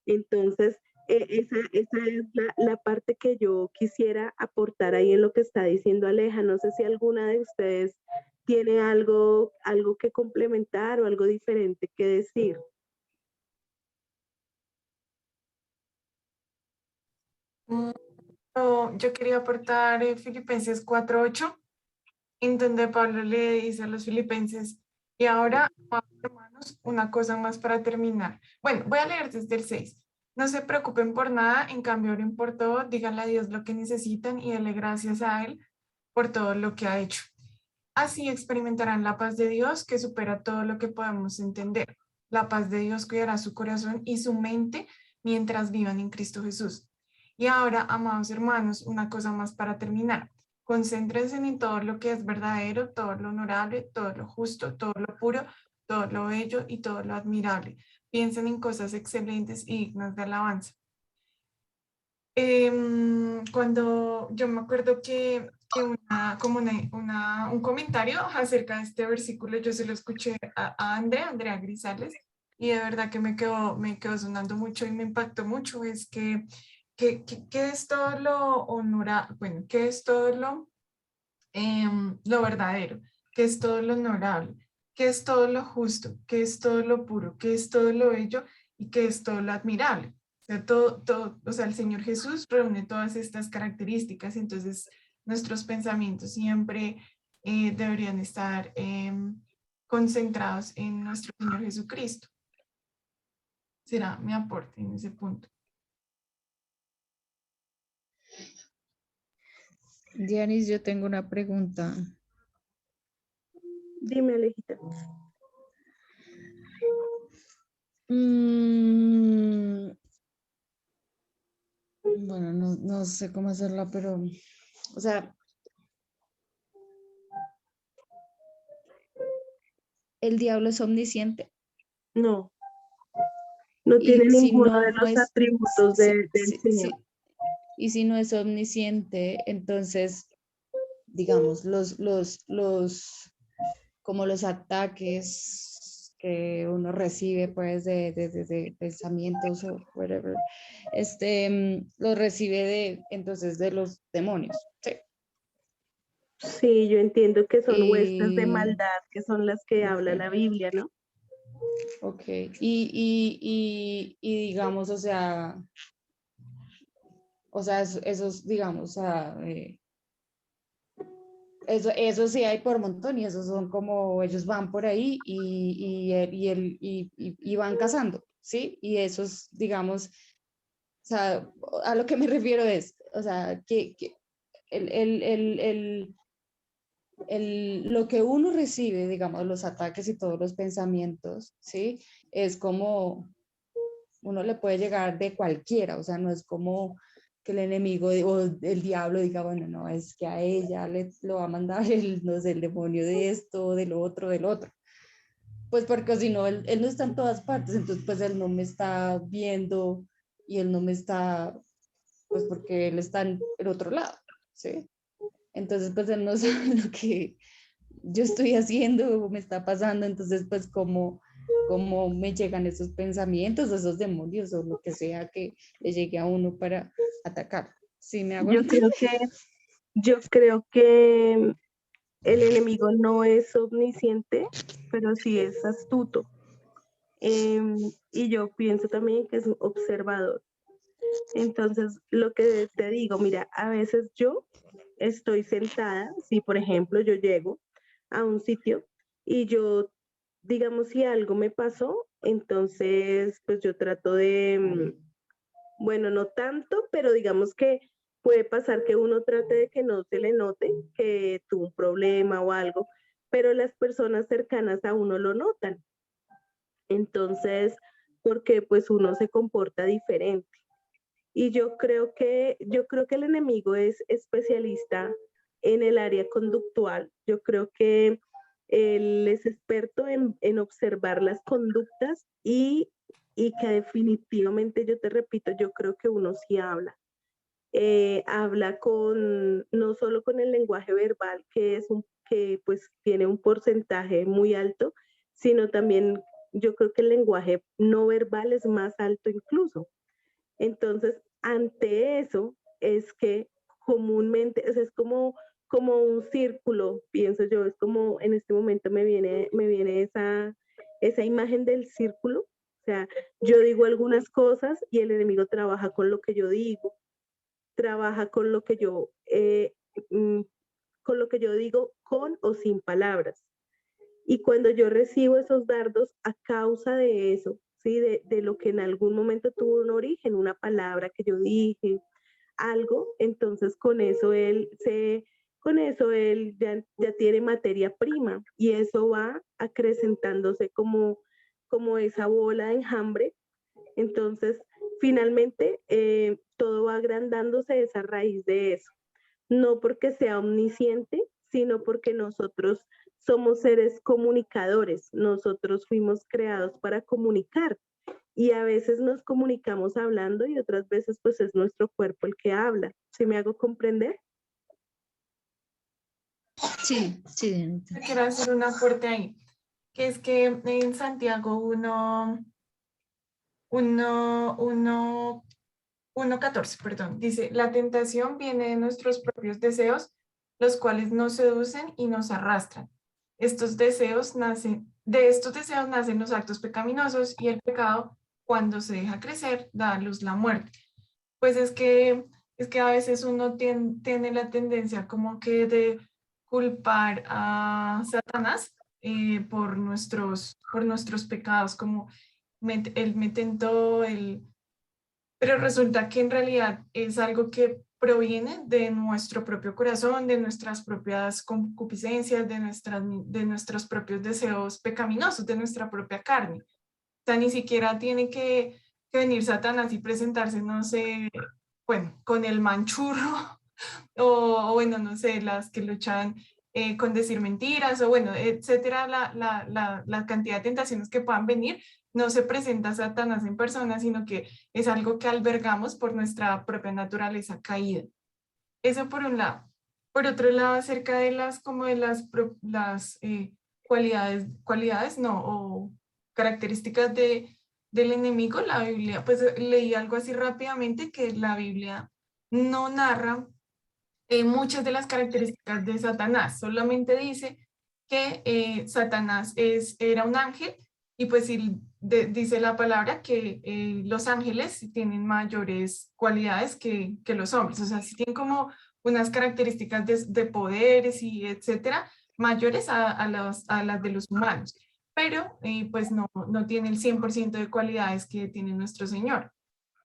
Entonces, esa es la parte que yo quisiera aportar ahí en lo que está diciendo Aleja. No sé si alguna de ustedes tiene algo que complementar o algo diferente que decir. Mm, yo quería aportar Filipenses 4:8, en donde Pablo le dice a los filipenses, y ahora, amados hermanos, una cosa más para terminar. Bueno, voy a leer desde el 6. No se preocupen por nada, en cambio oren por todo, díganle a Dios lo que necesitan y denle gracias a Él por todo lo que ha hecho. Así experimentarán la paz de Dios que supera todo lo que podemos entender. La paz de Dios cuidará su corazón y su mente mientras vivan en Cristo Jesús. Y ahora, amados hermanos, una cosa más para terminar. Concéntrense en todo lo que es verdadero, todo lo honorable, todo lo justo, todo lo puro, todo lo bello y todo lo admirable. Piensen en cosas excelentes y dignas de alabanza. Cuando yo me acuerdo que un comentario acerca de este versículo, yo se lo escuché a Andrea Grisales, y de verdad que me quedó sonando mucho y me impactó mucho, es que es todo lo honorable, bueno, que es todo lo verdadero, que es todo lo honorable, que es todo lo justo, que es todo lo puro, que es todo lo bello y que es todo lo admirable. O sea, o sea, el Señor Jesús reúne todas estas características, entonces nuestros pensamientos siempre deberían estar concentrados en nuestro Señor Jesucristo. Será mi aporte en ese punto. Dianis, yo tengo una pregunta. Dime, Alejita. Bueno, no sé cómo hacerla, pero, o sea, el diablo es omnisciente. No, no tiene Y si ninguno no de los es, atributos del Señor. y si no es omnisciente, entonces, digamos, como los ataques que uno recibe, pues, de pensamientos o whatever, los recibe entonces, de los demonios, ¿sí? Sí, yo entiendo que son huestes de Y, maldad, que son las que habla ok. la Biblia, ¿no? Ok, y digamos, esos, digamos, eso sí hay por montón y esos son como, ellos van por ahí y van cazando, ¿sí? Y esos, digamos, o sea, a lo que me refiero es, o sea, que lo que uno recibe, digamos, los ataques y todos los pensamientos, ¿sí? Es como uno le puede llegar de cualquiera, o sea, no es como que el enemigo o el diablo diga, bueno, no, es que a ella lo va a mandar el, no sé, el demonio de esto, de lo otro, del otro. Pues porque si no, él no está en todas partes, entonces pues él no me está viendo y él no me está, pues porque él está en el otro lado, ¿sí? Entonces pues él no sabe lo que yo estoy haciendo o me está pasando, entonces pues como me llegan esos pensamientos, esos demonios o lo que sea que le llegue a uno para atacar. ¿Sí me hago Yo creo que, yo creo que el enemigo no es omnisciente, pero sí es astuto. Y yo pienso también que es un observador. Entonces, lo que te digo, mira, a veces yo estoy sentada, si por ejemplo yo llego a un sitio y yo, digamos, si algo me pasó, entonces pues yo trato de, bueno, no tanto, pero digamos que puede pasar que uno trate de que no se le note que tuvo un problema o algo, pero las personas cercanas a uno lo notan. Entonces, porque pues uno se comporta diferente. Y yo creo que el enemigo es especialista en el área conductual. Yo creo que él es experto en observar las conductas y y que definitivamente, yo te repito, yo creo que uno sí habla. Habla no solo con el lenguaje verbal, que pues tiene un porcentaje muy alto, sino también yo creo que el lenguaje no verbal es más alto incluso. Entonces, ante eso es que comúnmente, o sea, es como un círculo, pienso yo, es como en este momento me viene esa imagen del círculo. O sea, yo digo algunas cosas y el enemigo trabaja con lo que yo digo, trabaja con lo que con lo que yo digo con o sin palabras. Y cuando yo recibo esos dardos a causa de eso, ¿sí? De lo que en algún momento tuvo un origen, una palabra que yo dije, algo, entonces con eso él ya tiene materia prima y eso va acrecentándose como esa bola de enjambre. Entonces, finalmente, todo va agrandándose esa raíz de eso. No porque sea omnisciente, sino porque nosotros somos seres comunicadores. Nosotros fuimos creados para comunicar y a veces nos comunicamos hablando y otras veces pues es nuestro cuerpo el que habla. ¿Sí me hago comprender? Sí, sí. Quiero hacer un aporte ahí, que es que en Santiago 1:14, perdón, dice, la tentación viene de nuestros propios deseos, los cuales nos seducen y nos arrastran. De estos deseos nacen los actos pecaminosos y el pecado, cuando se deja crecer, da a luz la muerte. Pues es que a veces uno tiene la tendencia como que de culpar a Satanás por nuestros pecados, como él me tentó, pero resulta que en realidad es algo que proviene de nuestro propio corazón, de nuestras propias concupiscencias, de nuestros propios deseos pecaminosos, de nuestra propia carne. O sea, ni siquiera tiene que venir Satanás y presentarse, no sé, bueno, con el manchurro, o bueno, no sé, las que luchan con decir mentiras, o bueno, etcétera, la cantidad de tentaciones que puedan venir, no se presenta Satanás en persona, sino que es algo que albergamos por nuestra propia naturaleza caída. Eso por un lado. Por otro lado, acerca de las cualidades, no, o características del enemigo, la Biblia, pues leí algo así rápidamente, que la Biblia no narra muchas de las características de Satanás, solamente dice que Satanás era un ángel y pues dice la palabra que los ángeles tienen mayores cualidades que los hombres, o sea, sí tienen como unas características de poderes y etcétera, mayores a las de los humanos, pero pues no tiene el 100% de cualidades que tiene nuestro Señor.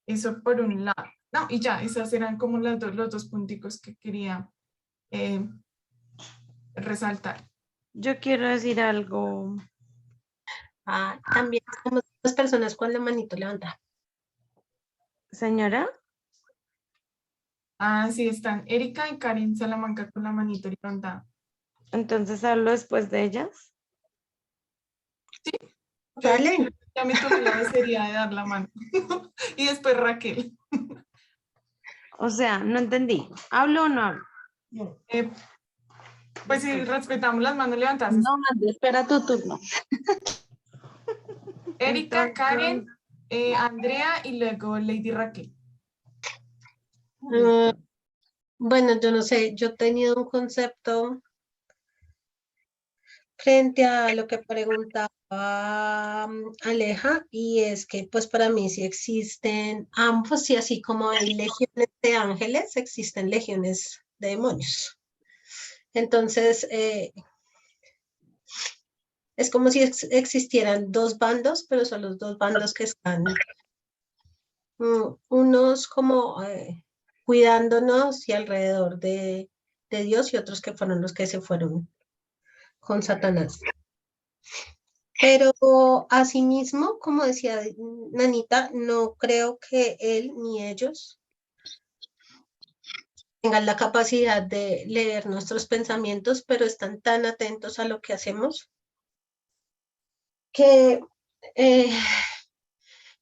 Eso por un lado. No, y ya, esas eran como los dos punticos que quería resaltar. Yo quiero decir algo. También tenemos las personas con la manito levantada. Señora, Sí, están Erika y Karen Salamanca con la manito levantada. entonces hablo después de ellas. Dale. Ya me tomé la besería de dar la mano. Y después Raquel. O sea, no entendí. ¿Hablo o no hablo? Pues si respetamos las manos levantadas. No, Andy, espera tu turno. Erika, Entonces, Karen, Andrea y luego Lady Raquel. Bueno, yo no sé, yo he tenido un concepto frente a lo que preguntaba Aleja, y es que pues para mí sí existen ambos, y así como hay legiones de ángeles, existen legiones de demonios. Entonces, es como si existieran dos bandos, pero son los dos bandos que están unos como cuidándonos y alrededor de Dios, y otros que fueron los que se fueron con Satanás. Pero asimismo, como decía Nanita, no creo que él ni ellos tengan la capacidad de leer nuestros pensamientos, pero están tan atentos a lo que hacemos que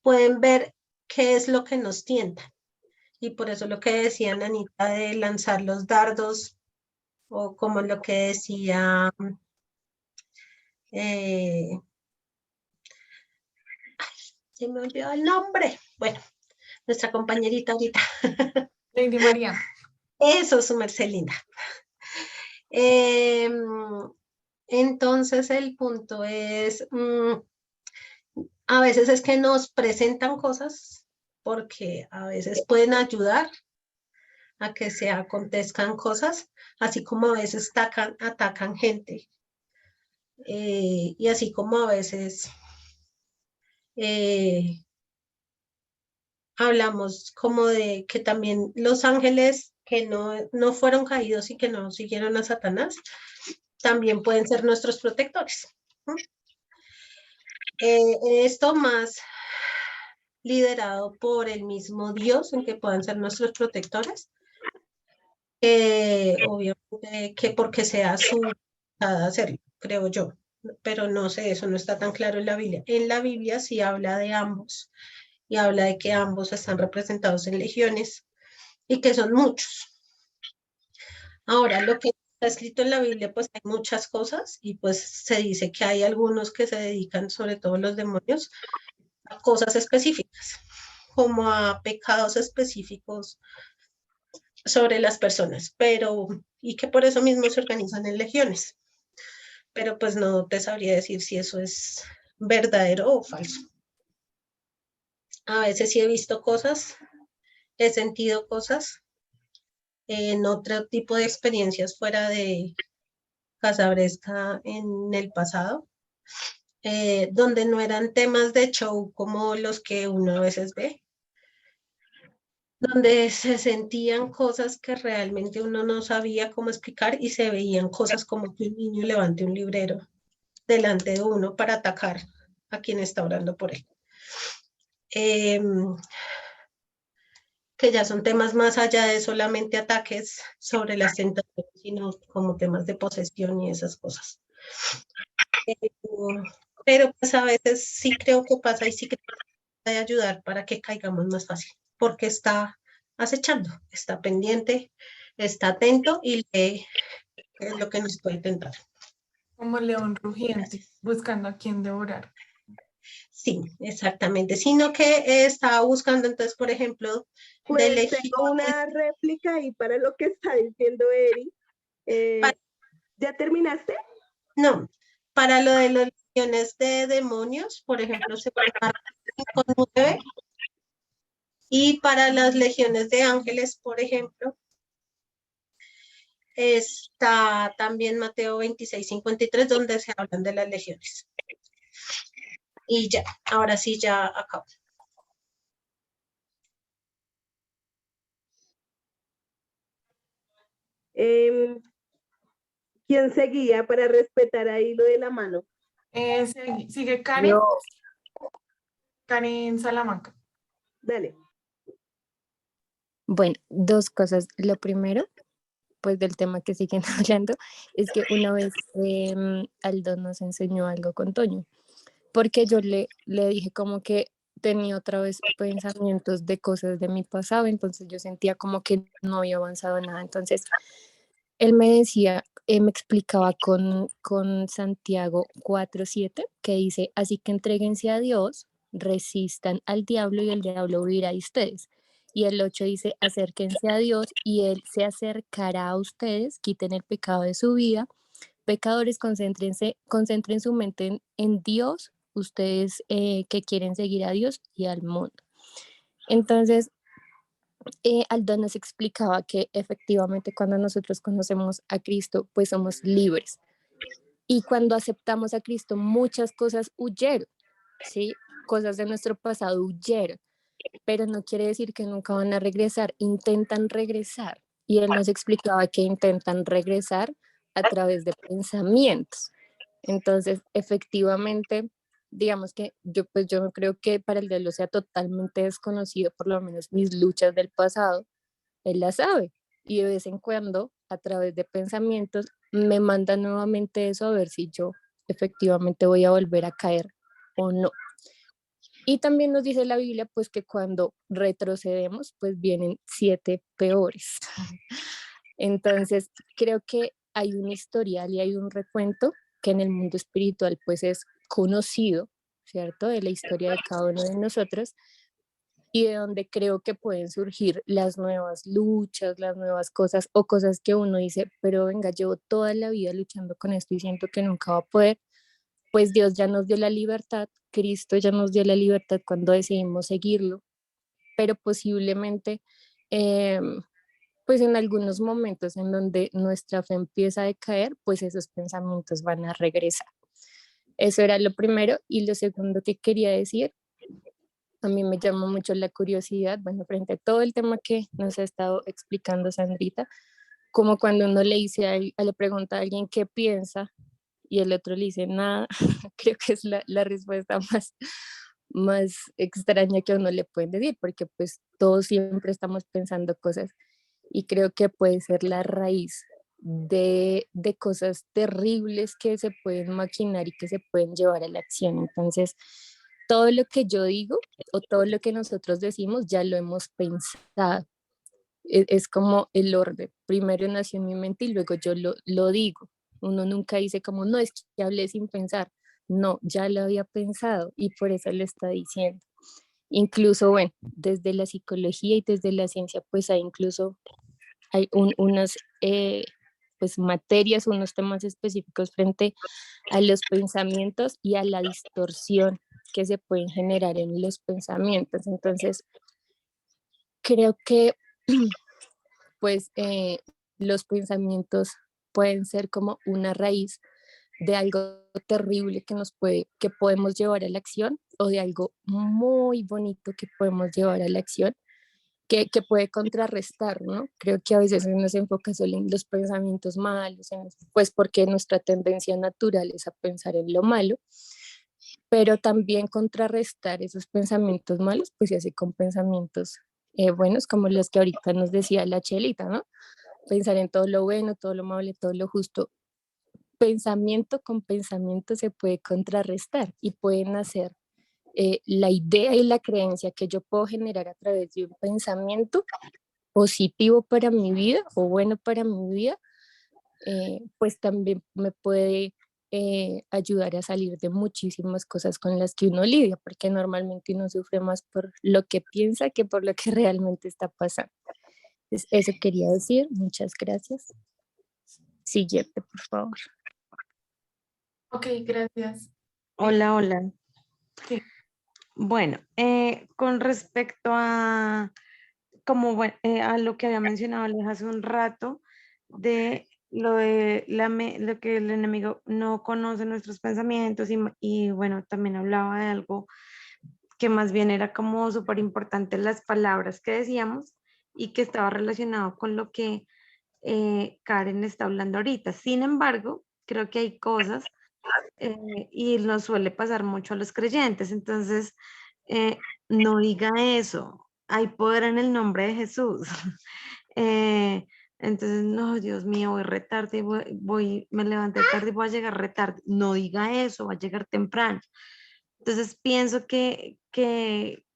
pueden ver qué es lo que nos tienta. Y por eso lo que decía Anita de lanzar los dardos, o como lo que decía se me olvidó el nombre. Bueno, nuestra compañerita ahorita. Lady María. Eso, su Marcelina. Entonces el punto es, a veces es que nos presentan cosas porque a veces pueden ayudar a que se acontezcan cosas, así como a veces atacan gente. Y así como a veces hablamos como de que también los ángeles que no fueron caídos y que no siguieron a Satanás, también pueden ser nuestros protectores. Esto más liderado por el mismo Dios, en que puedan ser nuestros protectores, obviamente que porque sea su hacerlo, creo yo, pero no sé, eso no está tan claro en la Biblia. En la Biblia sí habla de ambos, y habla de que ambos están representados en legiones, y que son muchos. Ahora, lo que está escrito en la Biblia, pues hay muchas cosas, y pues se dice que hay algunos que se dedican, sobre todo los demonios, a cosas específicas, como a pecados específicos sobre las personas, y que por eso mismo se organizan en legiones. Pero pues no te sabría decir si eso es verdadero o falso. A veces sí he visto cosas, he sentido cosas en otro tipo de experiencias fuera de Casabresca en el pasado, donde no eran temas de show como los que uno a veces ve, donde se sentían cosas que realmente uno no sabía cómo explicar y se veían cosas como que un niño levante un librero delante de uno para atacar a quien está orando por él. Que ya son temas más allá de solamente ataques sobre las tentaciones, sino como temas de posesión y esas cosas. Pero pues a veces sí creo que pasa y sí creo que puede ayudar para que caigamos más fácil, porque está acechando, está pendiente, está atento y lee qué es lo que nos puede tentar. Como león rugiente, buscando a quien devorar. Sí, exactamente, sino que estaba buscando entonces, por ejemplo, pues tengo una réplica ahí para lo que está diciendo Eri. ¿Ya terminaste? No, para lo de las legiones de demonios, por ejemplo, se puede marcar 5:9, y para las legiones de ángeles, por ejemplo, está también Mateo 26:53, donde se hablan de las legiones. Y ya, ahora sí ya acabo. ¿Quién seguía para respetar ahí lo de la mano? Sigue Karen. Yo. Karen Salamanca. Dale. Bueno, dos cosas. Lo primero, pues del tema que siguen hablando, es que una vez Aldo nos enseñó algo con Toño, porque yo le dije como que tenía otra vez pensamientos de cosas de mi pasado, entonces yo sentía como que no había avanzado nada. Entonces él me decía, me explicaba con Santiago 4:7, que dice, así que entréguense a Dios, resistan al diablo y el diablo huirá de ustedes. Y el 8 dice, acérquense a Dios y Él se acercará a ustedes, quiten el pecado de su vida. Pecadores, concentren su mente en Dios, ustedes que quieren seguir a Dios y al mundo. Entonces, Aldo nos explicaba que efectivamente cuando nosotros conocemos a Cristo, pues somos libres. Y cuando aceptamos a Cristo, muchas cosas huyeron, ¿sí? Cosas de nuestro pasado huyeron, pero no quiere decir que nunca van a regresar, intentan regresar. Y él nos explicaba que intentan regresar a través de pensamientos. Entonces, efectivamente, digamos que yo no creo que para el de él sea totalmente desconocido, por lo menos mis luchas del pasado, él las sabe. Y de vez en cuando, a través de pensamientos, me manda nuevamente eso a ver si yo efectivamente voy a volver a caer o no. Y también nos dice la Biblia, pues que cuando retrocedemos, pues vienen 7 peores. Entonces, creo que hay un historial y hay un recuento que en el mundo espiritual, pues es conocido, ¿cierto? De la historia de cada uno de nosotros y de donde creo que pueden surgir las nuevas luchas, las nuevas cosas o cosas que uno dice, pero venga, llevo toda la vida luchando con esto y siento que nunca va a poder. Pues Dios ya nos dio la libertad, Cristo ya nos dio la libertad cuando decidimos seguirlo, pero posiblemente, pues en algunos momentos en donde nuestra fe empieza a decaer, pues esos pensamientos van a regresar. Eso era lo primero. Y lo segundo que quería decir, a mí me llamó mucho la curiosidad, bueno, frente a todo el tema que nos ha estado explicando Sandrita, como cuando uno le pregunta a alguien qué piensa y el otro le dice nada, creo que es la respuesta más extraña que a uno le pueden decir, porque pues todos siempre estamos pensando cosas y creo que puede ser la raíz de cosas terribles que se pueden maquinar y que se pueden llevar a la acción. Entonces, todo lo que yo digo o todo lo que nosotros decimos ya lo hemos pensado. Es como el orden. Primero nació en mi mente y luego yo lo digo. Uno nunca dice como, no, es que hablé sin pensar. No, ya lo había pensado y por eso lo está diciendo. Incluso, bueno, desde la psicología y desde la ciencia, pues hay unas pues materias, unos temas específicos frente a los pensamientos y a la distorsión que se pueden generar en los pensamientos. Entonces, creo que pues los pensamientos pueden ser como una raíz de algo terrible que podemos llevar a la acción o de algo muy bonito que podemos llevar a la acción que puede contrarrestar, ¿no? Creo que a veces uno se enfoca solo en los pensamientos malos, pues porque nuestra tendencia natural es a pensar en lo malo, pero también contrarrestar esos pensamientos malos, pues se hace con pensamientos buenos, como los que ahorita nos decía la Chelita, ¿no? Pensar en todo lo bueno, todo lo amable, todo lo justo. Pensamiento con pensamiento se puede contrarrestar y pueden hacer la idea y la creencia que yo puedo generar a través de un pensamiento positivo para mi vida o bueno para mi vida, pues también me puede ayudar a salir de muchísimas cosas con las que uno lidia, porque normalmente uno sufre más por lo que piensa que por lo que realmente está pasando. Entonces, eso quería decir. Muchas gracias. Siguiente, por favor. Ok, gracias. Hola, hola. Sí. Bueno, con respecto a, a lo que había mencionado Aleja hace un rato, de lo que el enemigo no conoce nuestros pensamientos y bueno, también hablaba de algo que más bien era como súper importante las palabras que decíamos y que estaba relacionado con lo que Karen está hablando ahorita. Sin embargo, creo que hay cosas y nos suele pasar mucho a los creyentes. Entonces, no diga eso. Hay poder en el nombre de Jesús. Eh, entonces, no, Dios mío, voy re tarde, me levanté tarde y voy a llegar re tarde. No diga eso, va a llegar temprano. Entonces, pienso que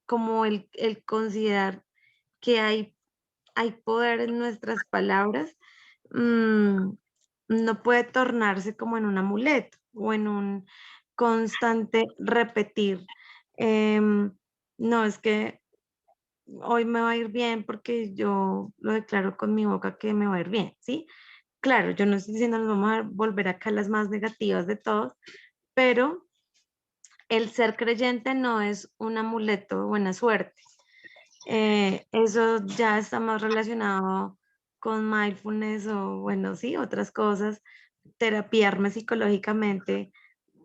como el considerar que hay poder en nuestras palabras, no puede tornarse como en un amuleto o en un constante repetir. No, es que hoy me va a ir bien porque yo lo declaro con mi boca que me va a ir bien, ¿sí? Claro, yo no estoy diciendo nos vamos a volver acá las más negativas de todos, pero el ser creyente no es un amuleto de buena suerte. Eso ya está más relacionado con mindfulness o, bueno, sí, otras cosas, terapiarme psicológicamente,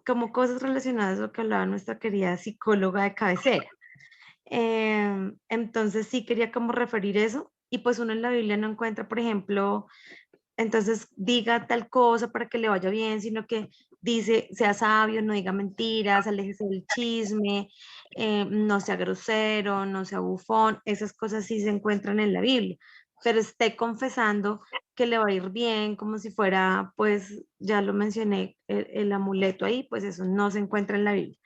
como cosas relacionadas a lo que hablaba nuestra querida psicóloga de cabecera. Entonces sí quería como referir eso y pues uno en la Biblia no encuentra, por ejemplo, entonces diga tal cosa para que le vaya bien, sino que dice, sea sabio, no diga mentiras, aléjese del chisme, no sea grosero, no sea bufón, esas cosas sí se encuentran en la Biblia, pero esté confesando que le va a ir bien, como si fuera, pues ya lo mencioné, el amuleto ahí, pues eso no se encuentra en la Biblia.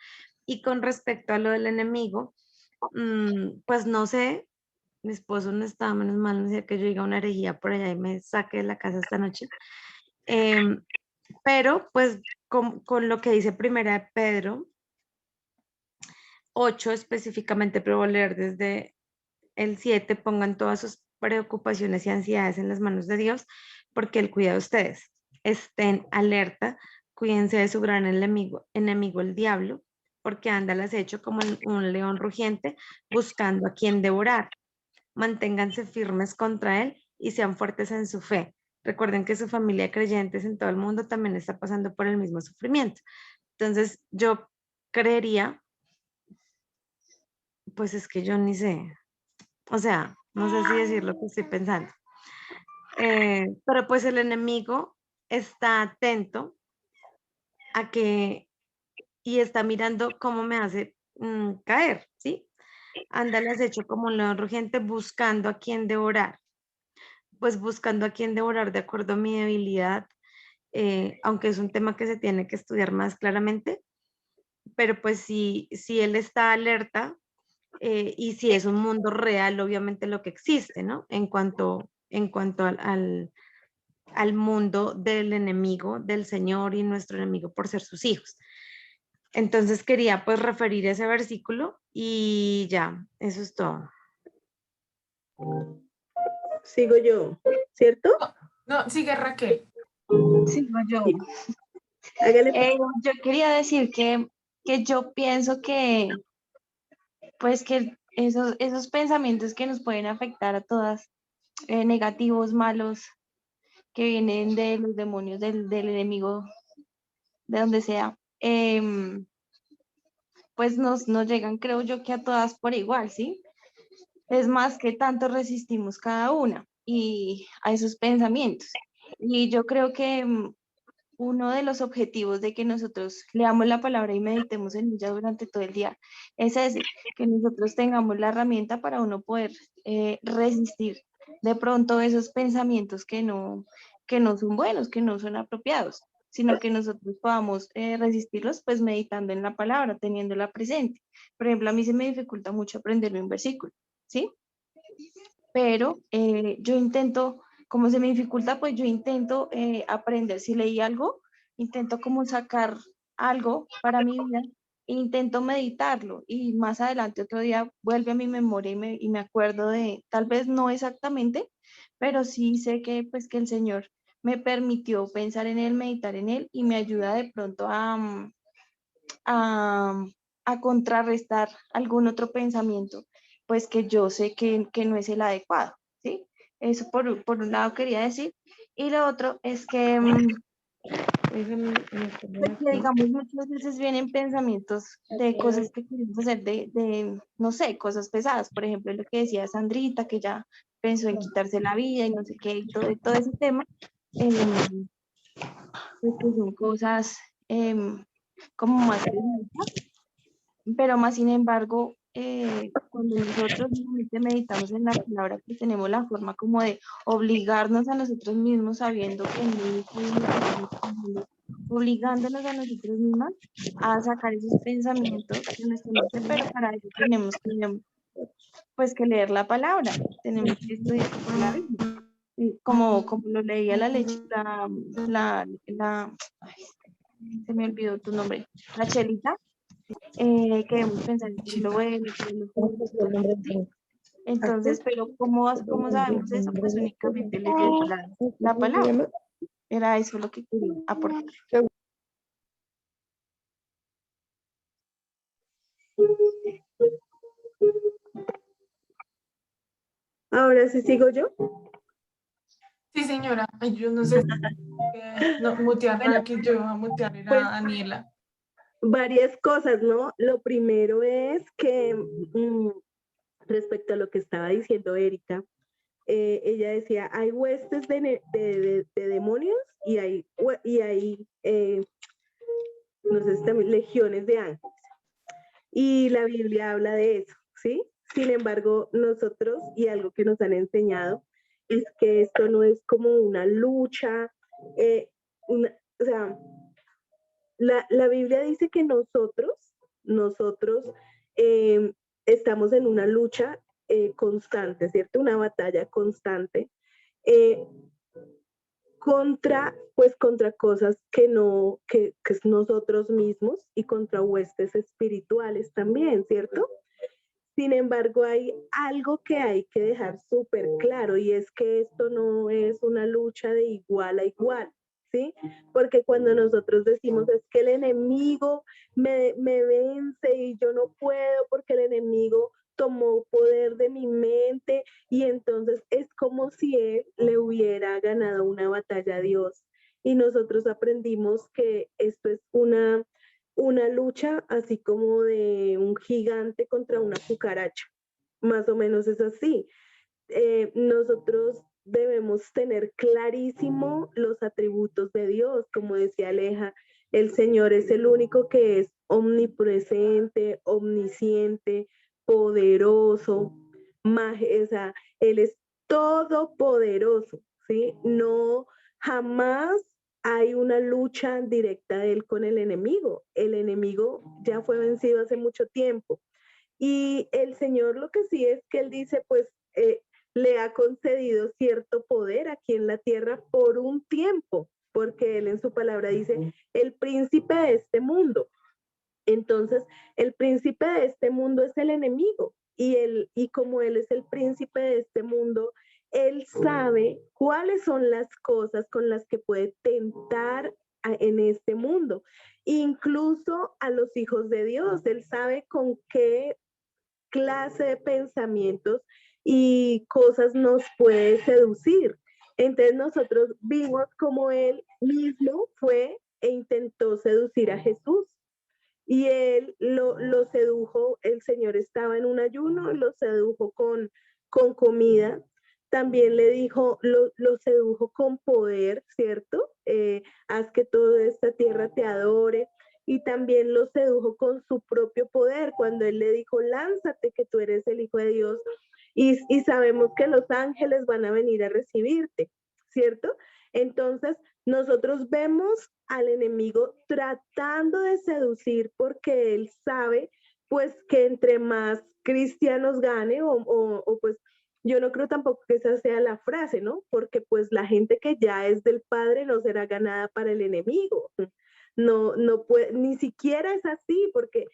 Y con respecto a lo del enemigo, pues no sé, mi esposo no estaba, menos mal, no sé que yo diga una herejía por allá y me saque de la casa esta noche. Pero pues con lo que dice Primera de Pedro 8 específicamente, pero voy a leer desde el 7, pongan todas sus preocupaciones y ansiedades en las manos de Dios, porque Él cuida de ustedes. Estén alerta, cuídense de su gran enemigo el diablo, porque anda al acecho como un león rugiente, buscando a quien devorar. Manténganse firmes contra él y sean fuertes en su fe. Recuerden que su familia de creyentes en todo el mundo también está pasando por el mismo sufrimiento. Entonces, yo creería, pues es que yo ni sé, o sea, no sé si decir lo que estoy pensando. Pero pues el enemigo está atento a que, y está mirando cómo me hace caer, ¿sí? Anda al acecho como un león rugiente buscando a quien devorar. Pues buscando a quien devorar de acuerdo a mi debilidad, aunque es un tema que se tiene que estudiar más claramente, pero pues si él está alerta y si es un mundo real, obviamente lo que existe, ¿no? En cuanto al mundo del enemigo, del Señor y nuestro enemigo por ser sus hijos. Entonces quería pues referir ese versículo y ya, eso es todo. Sigo yo, ¿cierto? No, sigue Raquel. Sigo yo. Hágale. Pues. Yo quería decir que yo pienso que, pues que esos pensamientos que nos pueden afectar a todas, negativos, malos, que vienen de los demonios, del enemigo, de donde sea, pues nos llegan, creo yo, que a todas por igual, ¿sí? Es más que tanto resistimos cada una y a esos pensamientos. Y yo creo que uno de los objetivos de que nosotros leamos la palabra y meditemos en ella durante todo el día es ese, que nosotros tengamos la herramienta para uno poder resistir de pronto esos pensamientos que no son buenos, que no son apropiados, sino que nosotros podamos resistirlos pues meditando en la palabra, teniéndola presente. Por ejemplo, a mí se me dificulta mucho aprenderme un versículo, ¿sí? Pero yo intento, como se me dificulta, pues yo intento aprender. Si leí algo, intento como sacar algo para mi vida e intento meditarlo y más adelante otro día vuelve a mi memoria y me acuerdo de, tal vez no exactamente, pero sí sé que pues que el Señor me permitió pensar en él, meditar en él y me ayuda de pronto a, a contrarrestar algún otro pensamiento, pues que yo sé que no es el adecuado, ¿sí? Eso por un lado quería decir. Y lo otro es que, pues que, digamos, muchas veces vienen pensamientos de cosas que queremos hacer, no sé, cosas pesadas. Por ejemplo, lo que decía Sandrita, que ya pensó en quitarse la vida y no sé qué, y todo ese tema, pues que son cosas como más pesadas, pero más sin embargo, cuando nosotros realmente meditamos en la palabra, pues tenemos la forma como de obligarnos a nosotros mismos, sabiendo que no podemos estar haciendo, obligándonos a nosotros mismos a sacar esos pensamientos de nuestra mente, pero para eso tenemos que, pues, que leer la palabra, tenemos que estudiar la Biblia. Y como lo leía ay, se me olvidó tu nombre, la Chelita, que debemos pensar en lo bueno, en lo justo, ¿sí? Entonces, pero ¿cómo sabemos eso? Pues únicamente leyendo la palabra. Era eso lo que quería aportar. Ahora sí sigo yo. Sí, señora. Ay, yo no sé si no, mutearla aquí, yo a mutear era pues, Daniela. Varias cosas, ¿no? Lo primero es que respecto a lo que estaba diciendo Erika, ella decía, hay huestes de demonios y hay no sé, también legiones de ángeles. Y la Biblia habla de eso, ¿sí? Sin embargo, nosotros, y algo que nos han enseñado, es que esto no es como una lucha, o sea, la Biblia dice que nosotros nosotros estamos en una lucha constante, ¿cierto? Una batalla constante contra cosas que es nosotros mismos y contra huestes espirituales también, ¿cierto? Sin embargo, hay algo que hay que dejar súper claro y es que esto no es una lucha de igual a igual, ¿sí? Porque cuando nosotros decimos es que el enemigo me vence y yo no puedo porque el enemigo tomó poder de mi mente y entonces es como si él le hubiera ganado una batalla a Dios. Y nosotros aprendimos que esto es una lucha así como de un gigante contra una cucaracha. Más o menos es así. Nosotros debemos tener clarísimo los atributos de Dios, como decía Aleja, el Señor es el único que es omnipresente, omnisciente, poderoso, o sea, Él es todopoderoso, ¿sí? No, jamás hay una lucha directa de Él con el enemigo. El enemigo ya fue vencido hace mucho tiempo. Y el Señor lo que sí es que Él dice, pues, le ha concedido cierto poder aquí en la tierra por un tiempo, porque Él en su palabra dice, el príncipe de este mundo. Entonces, el príncipe de este mundo es el enemigo y como Él es el príncipe de este mundo, Él sabe cuáles son las cosas con las que puede tentar en este mundo, incluso a los hijos de Dios. Él sabe con qué clase de pensamientos y cosas nos puede seducir. Entonces nosotros vimos como él mismo fue e intentó seducir a Jesús y él lo sedujo, el Señor estaba en un ayuno, lo sedujo con comida, también le dijo, lo sedujo con poder, ¿cierto? Haz que toda esta tierra te adore, y también lo sedujo con su propio poder, cuando él le dijo, lánzate que tú eres el Hijo de Dios, y sabemos que los ángeles van a venir a recibirte, ¿cierto? Entonces, nosotros vemos al enemigo tratando de seducir porque él sabe pues que entre más cristianos gane o pues yo no creo tampoco que esa sea la frase, ¿no? Porque pues la gente que ya es del Padre no será ganada para el enemigo. No puede, ni siquiera es así, porque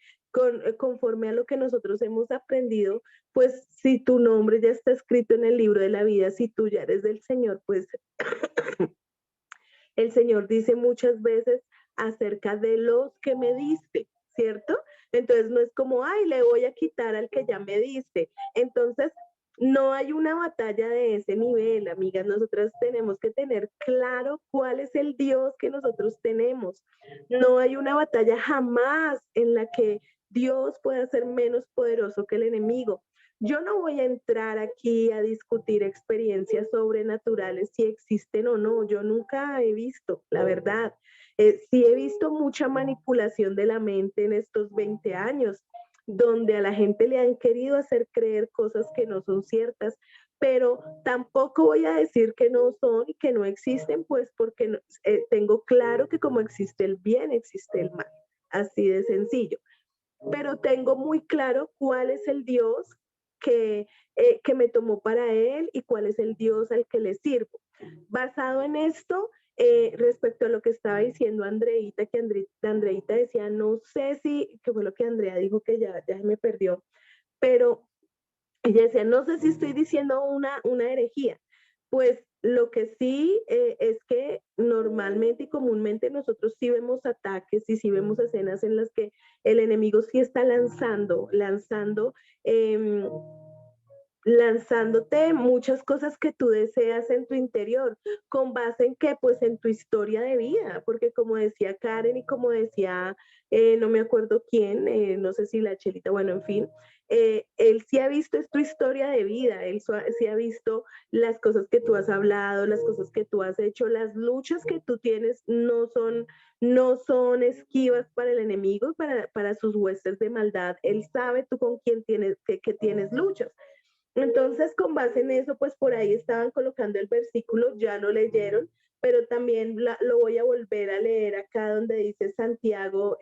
conforme a lo que nosotros hemos aprendido, pues si tu nombre ya está escrito en el libro de la vida, si tú ya eres del Señor, pues el Señor dice muchas veces acerca de los que me diste, ¿cierto? Entonces no es como, ay, le voy a quitar al que ya me diste. Entonces, no hay una batalla de ese nivel, amigas. Nosotras tenemos que tener claro cuál es el Dios que nosotros tenemos. No hay una batalla jamás en la que Dios pueda ser menos poderoso que el enemigo. Yo no voy a entrar aquí a discutir experiencias sobrenaturales, si existen o no. Yo nunca he visto, la verdad. Sí he visto mucha manipulación de la mente en estos 20 años, donde a la gente le han querido hacer creer cosas que no son ciertas, pero tampoco voy a decir que no son y que no existen, pues porque tengo claro que como existe el bien, existe el mal. Así de sencillo. Pero tengo muy claro cuál es el Dios que me tomó para él y cuál es el Dios al que le sirvo. Basado en esto, respecto a lo que estaba diciendo Andreita, que Andreita decía, no sé si, que fue lo que Andrea dijo que ya me perdió, pero ella decía, no sé si estoy diciendo una herejía. Pues lo que sí es que normalmente y comúnmente nosotros sí vemos ataques y sí vemos escenas en las que el enemigo sí está lanzándote muchas cosas que tú deseas en tu interior, con base en qué, pues en tu historia de vida, porque como decía Karen y como decía, no me acuerdo quién, no sé si la Chelita, bueno, en fin, él sí ha visto es tu historia de vida, él sí ha visto las cosas que tú has hablado, las cosas que tú has hecho, las luchas que tú tienes no son esquivas para el enemigo, para sus huestes de maldad, él sabe tú con quién tienes, que tienes luchas. Entonces, con base en eso, pues por ahí estaban colocando el versículo, ya lo leyeron, pero también lo voy a volver a leer acá donde dice Santiago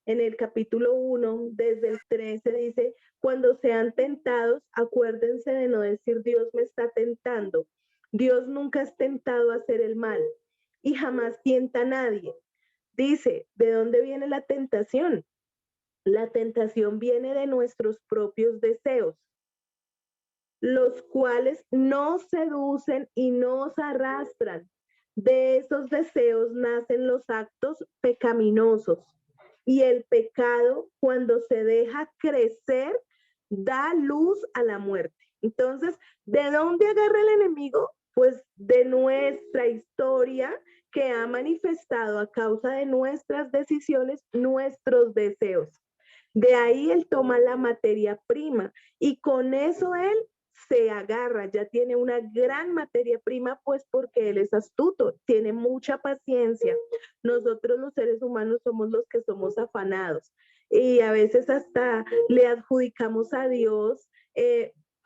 en el capítulo 1, desde el 13, dice, cuando sean tentados, acuérdense de no decir Dios me está tentando. Dios nunca es tentado a hacer el mal y jamás tienta a nadie. Dice, ¿de dónde viene la tentación? La tentación viene de nuestros propios deseos, los cuales nos seducen y nos arrastran. De esos deseos nacen los actos pecaminosos. Y el pecado, cuando se deja crecer, da luz a la muerte. Entonces, ¿de dónde agarra el enemigo? Pues de nuestra historia que ha manifestado a causa de nuestras decisiones, nuestros deseos. De ahí él toma la materia prima y con eso él se agarra, ya tiene una gran materia prima, pues porque él es astuto, tiene mucha paciencia. Nosotros los seres humanos somos los que somos afanados y a veces hasta le adjudicamos a Dios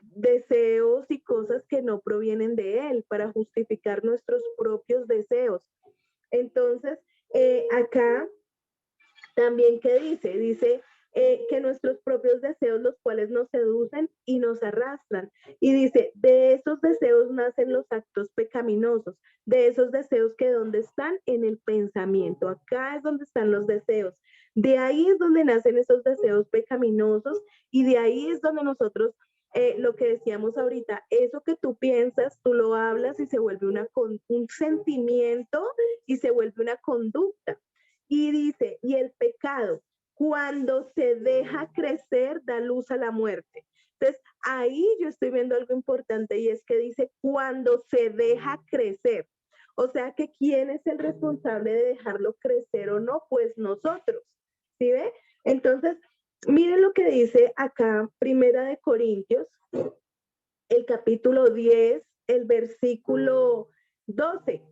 deseos y cosas que no provienen de él para justificar nuestros propios deseos. Entonces, acá también, ¿qué dice? Dice que nuestros propios deseos, los cuales nos seducen y nos arrastran. Y dice, de esos deseos nacen los actos pecaminosos, de esos deseos que ¿dónde están? En el pensamiento. Acá es donde están los deseos. De ahí es donde nacen esos deseos pecaminosos y de ahí es donde nosotros, lo que decíamos ahorita, eso que tú piensas, tú lo hablas y se vuelve un sentimiento y se vuelve una conducta. Y dice, y el pecado, cuando se deja crecer, da luz a la muerte. Entonces, ahí yo estoy viendo algo importante y es que dice, cuando se deja crecer. O sea que ¿quién es el responsable de dejarlo crecer o no? Pues nosotros, ¿sí ve? Entonces, miren lo que dice acá, Primera de Corintios, el capítulo 10, el versículo 12.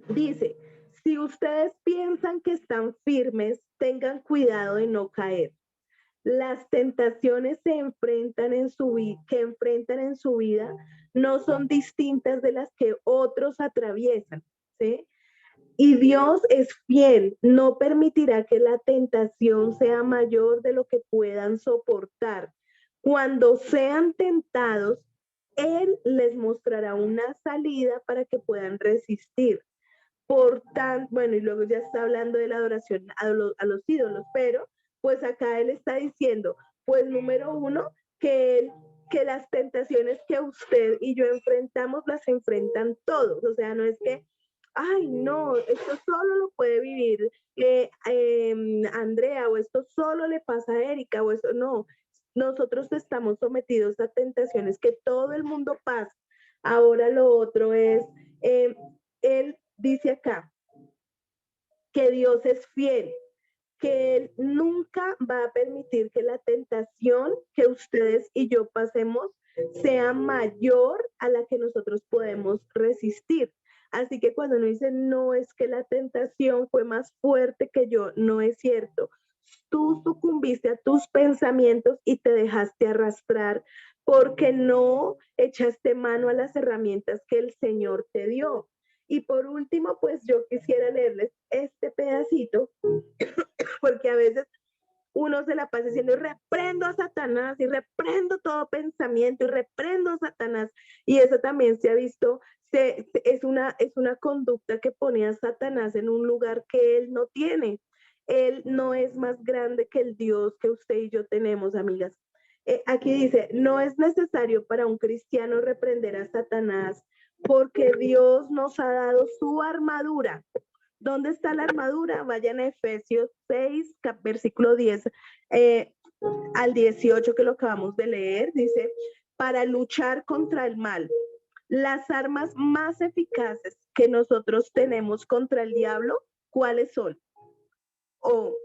Dice, si ustedes piensan que están firmes, tengan cuidado de no caer. Las tentaciones que enfrentan en su vida no son distintas de las que otros atraviesan, ¿sí? Y Dios es fiel, no permitirá que la tentación sea mayor de lo que puedan soportar. Cuando sean tentados, Él les mostrará una salida para que puedan resistir. Por tanto, bueno, y luego ya está hablando de la adoración a los ídolos, pero pues acá él está diciendo, pues número uno, que las tentaciones que usted y yo enfrentamos, las enfrentan todos, o sea, no es que, ay, no, esto solo lo puede vivir Andrea, o esto solo le pasa a Erika, o esto no, nosotros estamos sometidos a tentaciones que todo el mundo pasa. Ahora lo otro es, él dice acá que Dios es fiel, que Él nunca va a permitir que la tentación que ustedes y yo pasemos sea mayor a la que nosotros podemos resistir. Así que cuando uno dice, no, es que la tentación fue más fuerte que yo, no es cierto. Tú sucumbiste a tus pensamientos y te dejaste arrastrar porque no echaste mano a las herramientas que el Señor te dio. Y por último, pues yo quisiera leerles este pedacito, porque a veces uno se la pasa diciendo, reprendo a Satanás y reprendo todo pensamiento y reprendo a Satanás. Y eso también se ha visto, es una conducta que pone a Satanás en un lugar que él no tiene. Él no es más grande que el Dios que usted y yo tenemos, amigas. Aquí dice, no es necesario para un cristiano reprender a Satanás, porque Dios nos ha dado su armadura. ¿Dónde está la armadura? Vayan a Efesios 6, versículo 10 al 18, que lo acabamos de leer. Dice, para luchar contra el mal. Las armas más eficaces que nosotros tenemos contra el diablo, ¿cuáles son? ¿O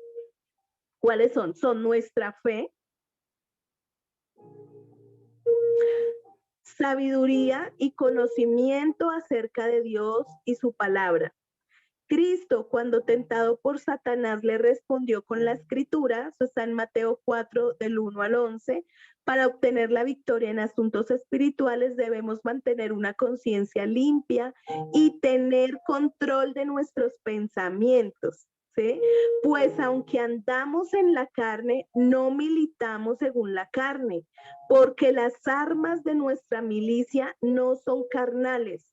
cuáles son? Son nuestra fe, sabiduría y conocimiento acerca de Dios y su palabra. Cristo, cuando tentado por Satanás, le respondió con la escritura, eso está en Mateo 4, del 1 al 11, para obtener la victoria en asuntos espirituales debemos mantener una conciencia limpia y tener control de nuestros pensamientos, ¿sí? Pues aunque andamos en la carne, no militamos según la carne, porque las armas de nuestra milicia no son carnales,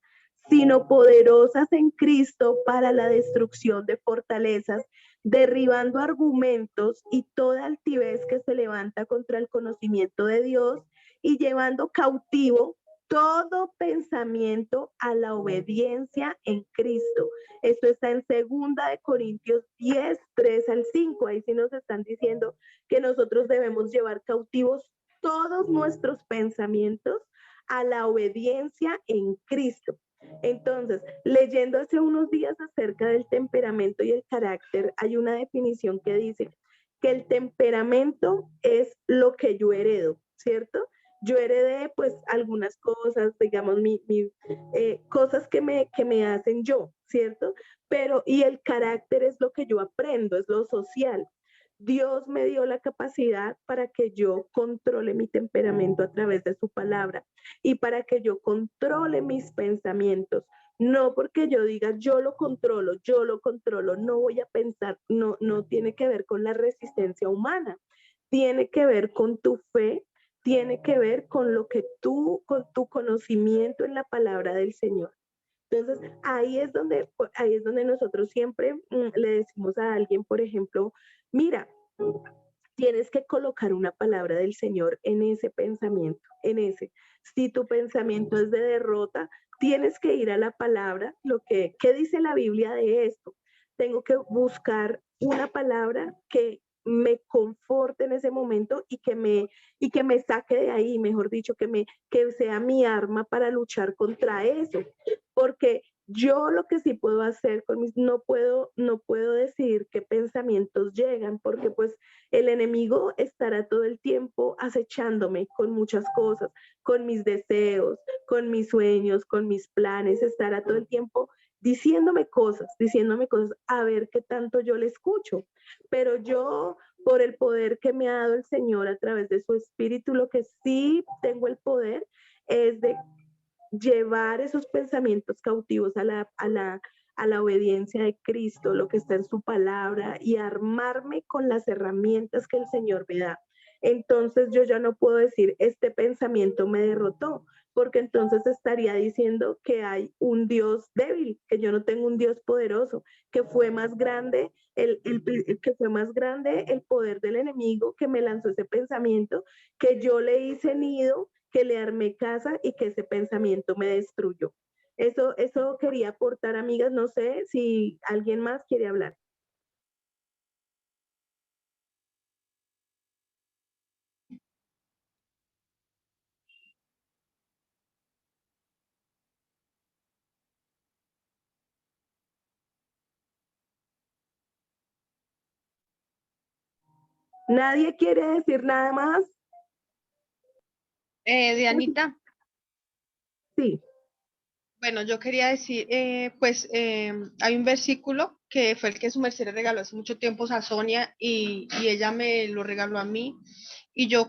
sino poderosas en Cristo para la destrucción de fortalezas, derribando argumentos y toda altivez que se levanta contra el conocimiento de Dios y llevando cautivo todo pensamiento a la obediencia en Cristo. Esto está en 2 Corintios 10, 3 al 5. Ahí sí nos están diciendo que nosotros debemos llevar cautivos todos nuestros pensamientos a la obediencia en Cristo. Entonces, leyendo hace unos días acerca del temperamento y el carácter, hay una definición que dice que el temperamento es lo que yo heredo, ¿cierto? Yo heredé pues algunas cosas, digamos, cosas que me hacen yo, ¿cierto? Pero, y el carácter es lo que yo aprendo, es lo social. Dios me dio la capacidad para que yo controle mi temperamento a través de su palabra y para que yo controle mis pensamientos. No porque yo diga yo lo controlo, no voy a pensar, no tiene que ver con la resistencia humana, tiene que ver con tu fe, tiene que ver con lo que con tu conocimiento en la palabra del Señor. Entonces, ahí es donde nosotros siempre le decimos a alguien, por ejemplo, mira, tienes que colocar una palabra del Señor en ese pensamiento, en ese. Si tu pensamiento es de derrota, tienes que ir a la palabra, ¿qué dice la Biblia de esto? Tengo que buscar una palabra que me conforte en ese momento y que me saque de ahí, mejor dicho, que sea mi arma para luchar contra eso. Porque yo lo que sí puedo hacer no puedo decidir qué pensamientos llegan, porque pues el enemigo estará todo el tiempo acechándome con muchas cosas, con mis deseos, con mis sueños, con mis planes, estará todo el tiempo diciéndome cosas, a ver qué tanto yo le escucho. Pero yo, por el poder que me ha dado el Señor a través de su Espíritu, lo que sí tengo el poder es de llevar esos pensamientos cautivos a la obediencia de Cristo, lo que está en su palabra, y armarme con las herramientas que el Señor me da. Entonces yo ya no puedo decir, este pensamiento me derrotó, porque entonces estaría diciendo que hay un Dios débil, que yo no tengo un Dios poderoso, que fue más grande que fue más grande el poder del enemigo que me lanzó ese pensamiento, que yo le hice nido, que le armé casa y que ese pensamiento me destruyó. Eso quería aportar, amigas. No sé si alguien más quiere hablar. ¿Nadie quiere decir nada más? Dianita. Sí. Bueno, yo quería decir, hay un versículo que fue el que su merced le regaló hace mucho tiempo a Sonia y ella me lo regaló a mí. Y yo,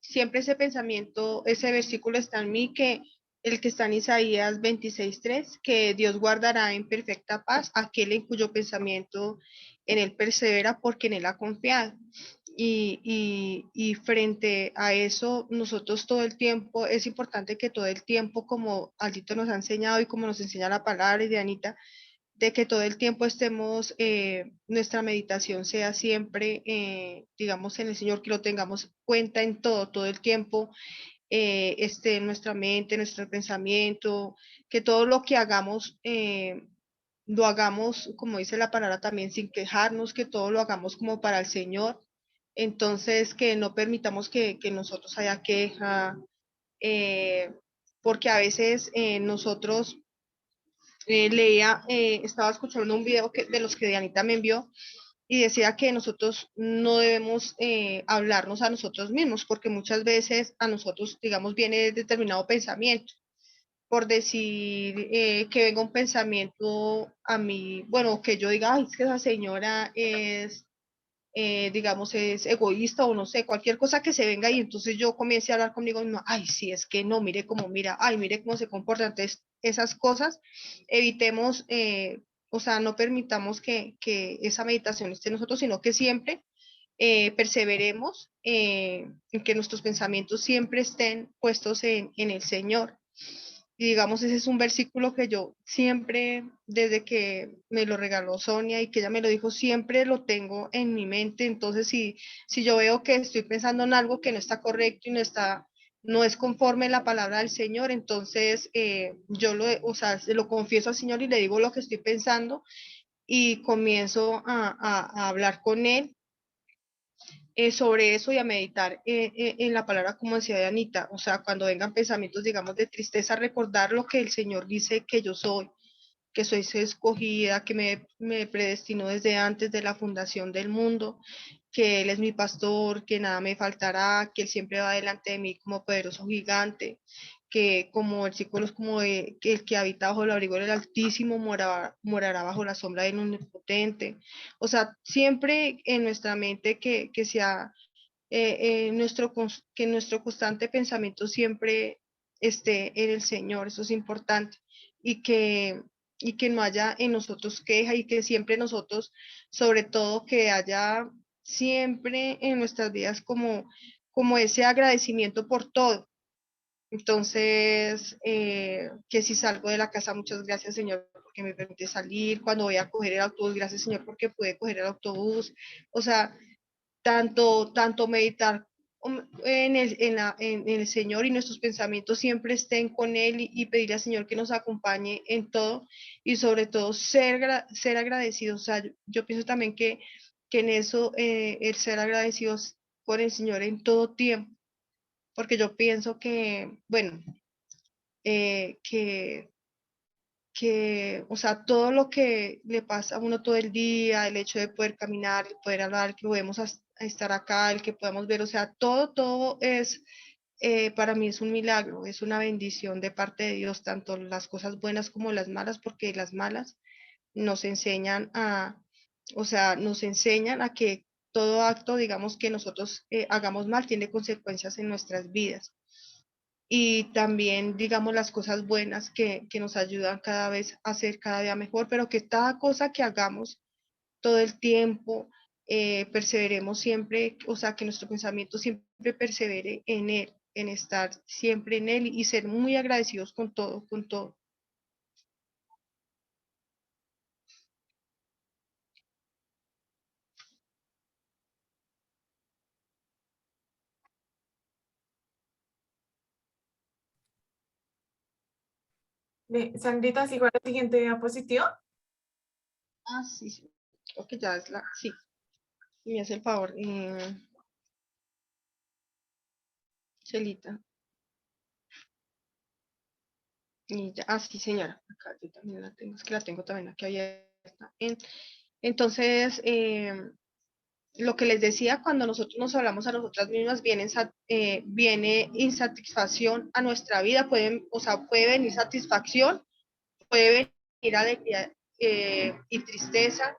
siempre ese pensamiento, ese versículo está en mí, que el que está en Isaías 26:3, que Dios guardará en perfecta paz aquel en cuyo pensamiento en él persevera porque en él ha confiado. Y frente a eso, nosotros todo el tiempo, es importante que todo el tiempo, como Aldito nos ha enseñado y como nos enseña la palabra y Dianita, de que todo el tiempo estemos, nuestra meditación sea siempre, digamos, en el Señor, que lo tengamos cuenta en todo el tiempo, esté en nuestra mente, nuestro pensamiento, que todo lo que hagamos, lo hagamos, como dice la palabra también, sin quejarnos, que todo lo hagamos como para el Señor. Entonces, que no permitamos que nosotros haya queja, porque a veces nosotros estaba escuchando un video de los que Dianita me envió y decía que nosotros no debemos hablarnos a nosotros mismos, porque muchas veces a nosotros, digamos, viene determinado pensamiento. Por decir que venga un pensamiento a mí, bueno, que yo diga, ay, es que esa señora es, digamos, es egoísta o no sé, cualquier cosa que se venga y entonces yo comience a hablar conmigo, no, ay, sí, es que no, mire cómo mira, ay, mire cómo se comporta. Entonces, esas cosas, evitemos o sea, no permitamos que esa meditación esté en nosotros, sino que siempre perseveremos en que nuestros pensamientos siempre estén puestos en el Señor. Y digamos, ese es un versículo que yo siempre, desde que me lo regaló Sonia y que ella me lo dijo, siempre lo tengo en mi mente. Entonces, si yo veo que estoy pensando en algo que no está correcto y no es conforme a la palabra del Señor, entonces yo o sea, se lo confieso al Señor y le digo lo que estoy pensando y comienzo a hablar con Él sobre eso y a meditar en la palabra, como decía Anita, o sea, cuando vengan pensamientos, digamos, de tristeza, recordar lo que el Señor dice que yo soy, que soy escogida, que me predestinó desde antes de la fundación del mundo, que Él es mi pastor, que nada me faltará, que Él siempre va delante de mí como poderoso gigante, que como versículos como que el que habita bajo el abrigo del Altísimo morará bajo la sombra del Omnipotente. O sea, siempre en nuestra mente que sea que nuestro constante pensamiento siempre esté en el Señor, eso es importante, y que no haya en nosotros queja y que siempre nosotros, sobre todo, que haya siempre en nuestras vidas como ese agradecimiento por todo. Entonces, que si salgo de la casa, muchas gracias, Señor, porque me permite salir. Cuando voy a coger el autobús, gracias, Señor, porque pude coger el autobús. O sea, tanto meditar en el Señor y nuestros pensamientos siempre estén con Él y pedirle al Señor que nos acompañe en todo y sobre todo ser agradecidos. O sea, yo pienso también que en eso el ser agradecidos con el Señor en todo tiempo, porque yo pienso que, bueno, eh, que o sea, todo lo que le pasa a uno todo el día, el hecho de poder caminar, el poder hablar, que podemos estar acá, el que podamos ver, o sea, todo es, para mí es un milagro, es una bendición de parte de Dios, tanto las cosas buenas como las malas, porque las malas nos enseñan o sea, nos enseñan a que todo acto, digamos, que nosotros hagamos mal, tiene consecuencias en nuestras vidas y también, digamos, las cosas buenas que nos ayudan cada vez a ser cada día mejor, pero que cada cosa que hagamos todo el tiempo, perseveremos siempre, o sea, que nuestro pensamiento siempre persevere en Él, en estar siempre en Él y ser muy agradecidos con todo, con todo. Sandrita, ¿sigo a la siguiente diapositiva? Ah, sí, sí, creo que ya es sí, me hace el favor, Celita. Y ya, sí, señora, acá yo también la tengo, es que la tengo también aquí abierta. Entonces, lo que les decía, cuando nosotros nos hablamos a nosotras mismas, viene insatisfacción a nuestra vida, o sea, puede venir satisfacción, puede venir alegría y tristeza.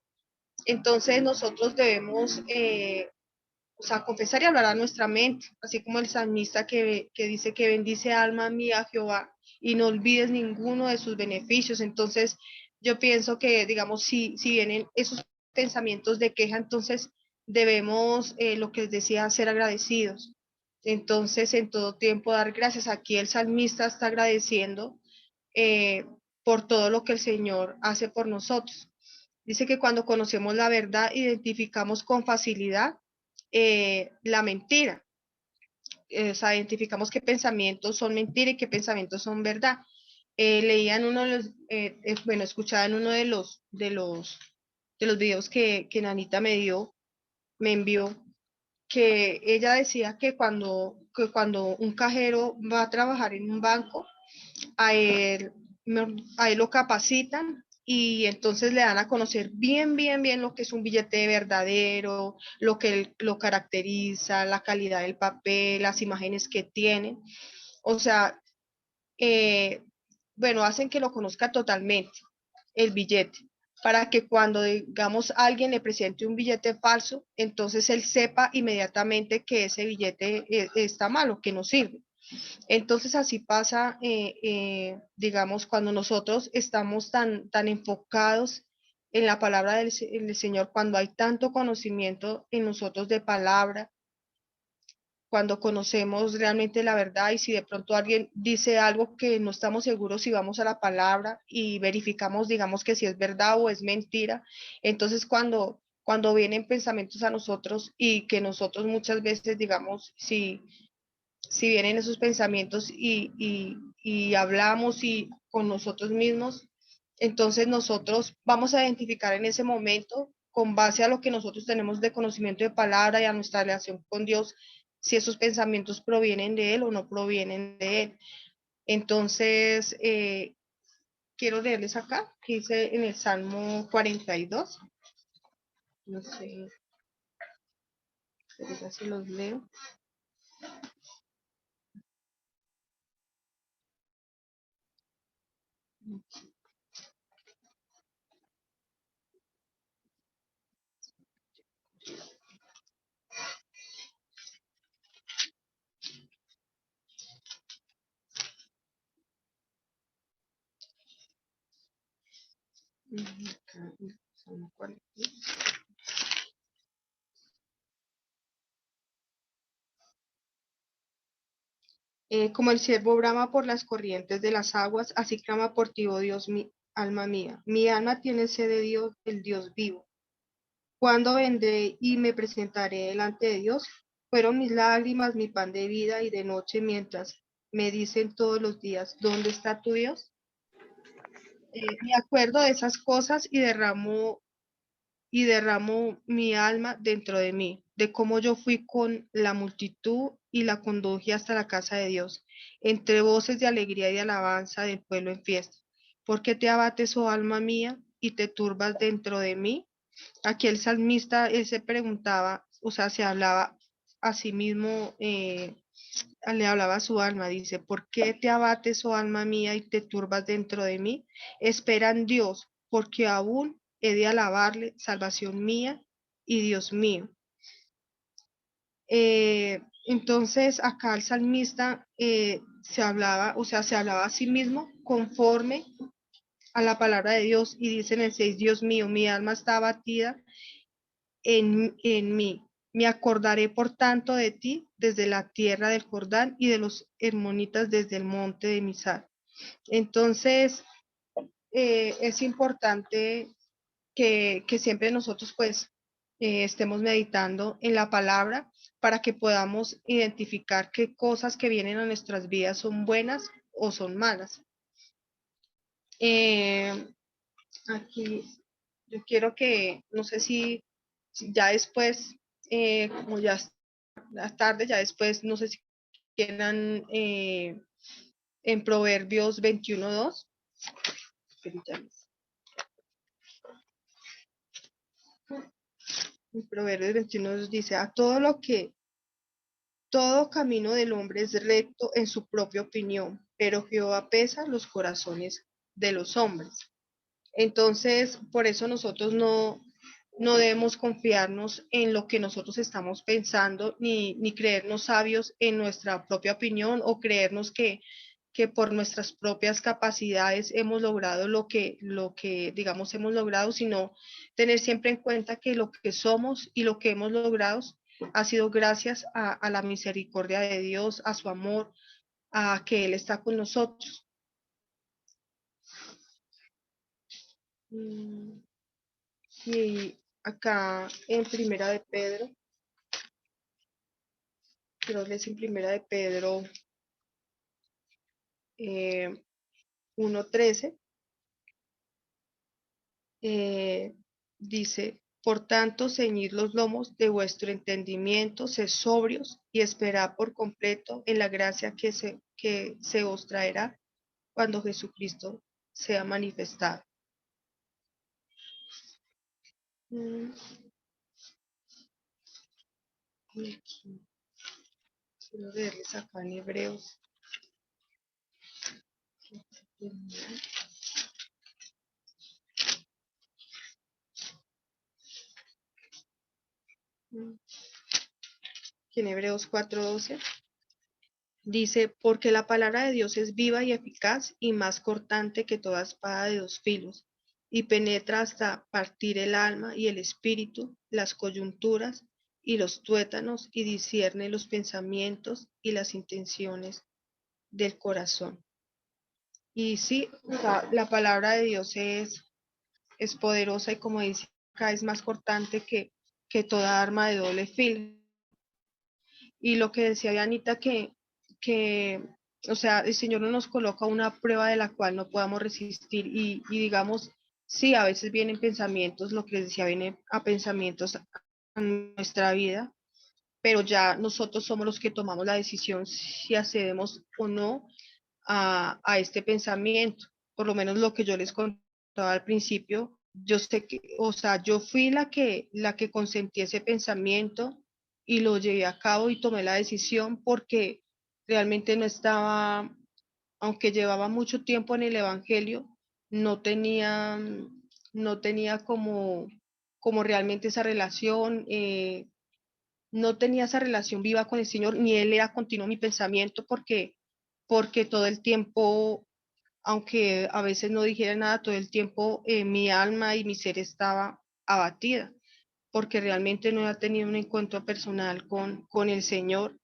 Entonces nosotros debemos, o sea, confesar y hablar a nuestra mente, así como el salmista que dice que bendice alma mía Jehová y no olvides ninguno de sus beneficios. Entonces, yo pienso que, digamos, si vienen esos pensamientos de queja, entonces debemos, lo que les decía, ser agradecidos. Entonces, en todo tiempo dar gracias. Aquí el salmista está agradeciendo eh, por todo lo que el Señor hace por nosotros. Dice que cuando conocemos la verdad, identificamos con facilidad la mentira. O sea, identificamos qué pensamientos son mentira y qué pensamientos son verdad. Leía en uno de los, bueno, escuchaba en uno de los videos que Nanita me envió, que ella decía que cuando un cajero va a trabajar en un banco, a él, a él lo capacitan y entonces le dan a conocer bien lo que es un billete verdadero, lo que lo caracteriza, la calidad del papel, las imágenes que tiene. O sea, eh, bueno, hacen que lo conozca totalmente el billete, para que cuando, digamos, alguien le presente un billete falso, entonces él sepa inmediatamente que ese billete está malo, que no sirve. Entonces así pasa, digamos, cuando nosotros estamos tan enfocados en la palabra del Señor, cuando hay tanto conocimiento en nosotros de palabra, cuando conocemos realmente la verdad, y si de pronto alguien dice algo que no estamos seguros, si vamos a la palabra y verificamos, digamos, que si es verdad o es mentira, entonces cuando vienen pensamientos a nosotros y que nosotros muchas veces, digamos, si vienen esos pensamientos y hablamos y con nosotros mismos, entonces nosotros vamos a identificar en ese momento, con base a lo que nosotros tenemos de conocimiento de palabra y a nuestra relación con Dios, si esos pensamientos provienen de Él o no provienen de Él. Entonces, quiero leerles acá, que dice en el Salmo 42. No sé, ahorita se los leo. Salmo 42. Como el ciervo brama por las corrientes de las aguas, así clama por ti, oh Dios, mi alma mía. Mi alma tiene sed de Dios, el Dios vivo. ¿Cuándo vendré y me presentaré delante de Dios? Fueron mis lágrimas, mi pan de vida, y de noche mientras me dicen todos los días, ¿dónde está tu Dios? Me acuerdo de esas cosas y derramó mi alma dentro de mí, de cómo yo fui con la multitud y la conduje hasta la casa de Dios, entre voces de alegría y de alabanza del pueblo en fiesta. ¿Por qué te abates, oh alma mía, y te turbas dentro de mí? Aquí el salmista, él se preguntaba, o sea, se hablaba a sí mismo, le hablaba a su alma, dice, ¿por qué te abates, oh alma mía, y te turbas dentro de mí? Espera en Dios, porque aún he de alabarle, salvación mía y Dios mío. Entonces, acá el salmista se hablaba, o sea, se hablaba a sí mismo conforme a la palabra de Dios, y dice en el 6, Dios mío, mi alma está abatida en mí. Me acordaré, por tanto, de ti desde la tierra del Jordán y de los hermonitas desde el monte de Misar. Entonces, es importante que siempre nosotros pues estemos meditando en la palabra para que podamos identificar qué cosas que vienen a nuestras vidas son buenas o son malas. Aquí yo quiero que, no sé si ya después, como ya es la tarde, ya después, no sé si quieran en Proverbios 21:2. En Proverbios 21:2 dice, todo camino del hombre es recto en su propia opinión, pero Jehová pesa los corazones de los hombres. Entonces, por eso nosotros no debemos confiarnos en lo que nosotros estamos pensando, ni creernos sabios en nuestra propia opinión, o creernos que por nuestras propias capacidades hemos logrado lo que digamos hemos logrado, sino tener siempre en cuenta que lo que somos y lo que hemos logrado ha sido gracias a la misericordia de Dios, a su amor, a que Él está con nosotros. Y acá en Primera de Pedro, quiero leer en Primera de Pedro 1:13, dice, por tanto, ceñid los lomos de vuestro entendimiento, sed sobrios y esperad por completo en la gracia que se os traerá cuando Jesucristo sea manifestado. Aquí, quiero leerles acá en Hebreos. En Hebreos 4:12 dice, porque la palabra de Dios es viva y eficaz y más cortante que toda espada de dos filos, y penetra hasta partir el alma y el espíritu, las coyunturas y los tuétanos, y discierne los pensamientos y las intenciones del corazón. Y sí, la palabra de Dios es poderosa y como dice acá, es más cortante que toda arma de doble filo. Y lo que decía Anita, que, o sea, el Señor no nos coloca una prueba de la cual no podamos resistir y digamos, sí, a veces vienen pensamientos, lo que les decía, vienen a pensamientos a nuestra vida, pero ya nosotros somos los que tomamos la decisión si accedemos o no a este pensamiento. Por lo menos lo que yo les contaba al principio, yo sé que, o sea, yo fui la que consentí ese pensamiento y lo llevé a cabo y tomé la decisión porque realmente no estaba, aunque llevaba mucho tiempo en el Evangelio, no tenía, no tenía como realmente esa relación, no tenía esa relación viva con el Señor, ni Él era continuo mi pensamiento porque todo el tiempo, aunque a veces no dijera nada, todo el tiempo mi alma y mi ser estaba abatida, porque realmente no había tenido un encuentro personal con el Señor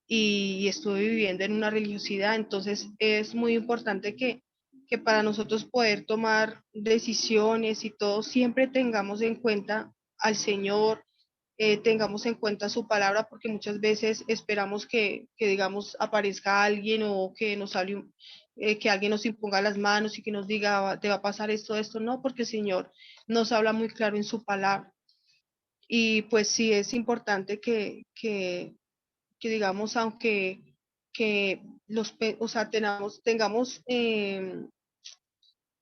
y estuve viviendo en una religiosidad. Entonces es muy importante que para nosotros poder tomar decisiones y todo, siempre tengamos en cuenta al Señor, tengamos en cuenta su palabra, porque muchas veces esperamos que digamos, aparezca alguien o que nos hable, que alguien nos imponga las manos y que nos diga, te va a pasar esto, no, porque el Señor nos habla muy claro en su palabra. Y pues sí es importante que digamos, aunque que o sea, tengamos,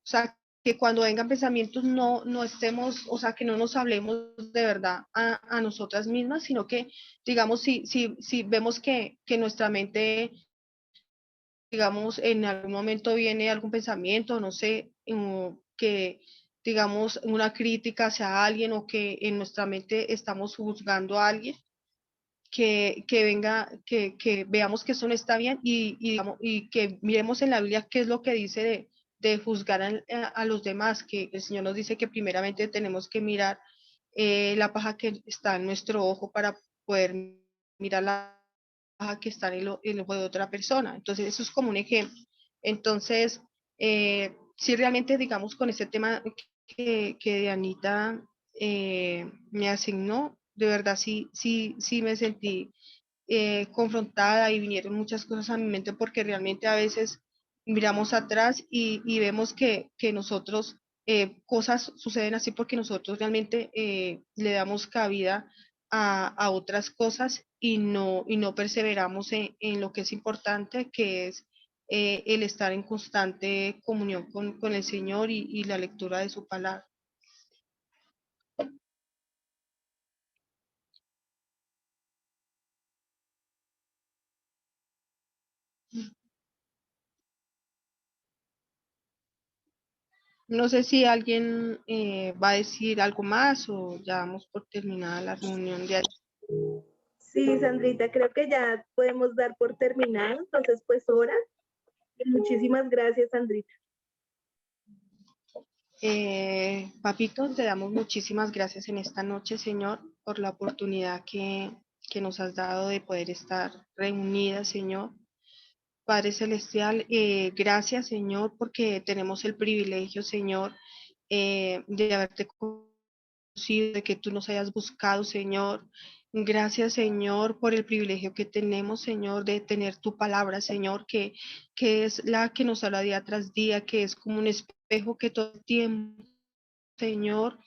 o sea, que cuando vengan pensamientos no estemos, o sea, que no nos hablemos de verdad a nosotras mismas, sino que, digamos, si vemos que nuestra mente, digamos, en algún momento viene algún pensamiento, no sé, que, digamos, una crítica hacia alguien o que en nuestra mente estamos juzgando a alguien, que venga, que veamos que eso no está bien digamos, y que miremos en la Biblia qué es lo que dice de juzgar a los demás, que el Señor nos dice que primeramente tenemos que mirar la paja que está en nuestro ojo para poder mirar la paja que está en el ojo de otra persona. Entonces, eso es como un ejemplo. Entonces, si realmente, digamos, con este tema que Anita me asignó, de verdad sí me sentí confrontada y vinieron muchas cosas a mi mente porque realmente a veces miramos atrás y vemos que nosotros, cosas suceden así porque nosotros realmente le damos cabida a otras cosas y no perseveramos en lo que es importante, que es el estar en constante comunión con el Señor y la lectura de su palabra. No sé si alguien va a decir algo más o ya damos por terminada la reunión de ayer. Sí, Sandrita, creo que ya podemos dar por terminado, entonces pues hora. Muchísimas gracias, Sandrita. Papito, te damos muchísimas gracias en esta noche, Señor, por la oportunidad que nos has dado de poder estar reunidas, Señor. Padre Celestial, gracias, Señor, porque tenemos el privilegio, Señor, de haberte conocido, de que tú nos hayas buscado, Señor. Gracias, Señor, por el privilegio que tenemos, Señor, de tener tu palabra, Señor, que es la que nos habla día tras día, que es como un espejo que todo el tiempo, Señor,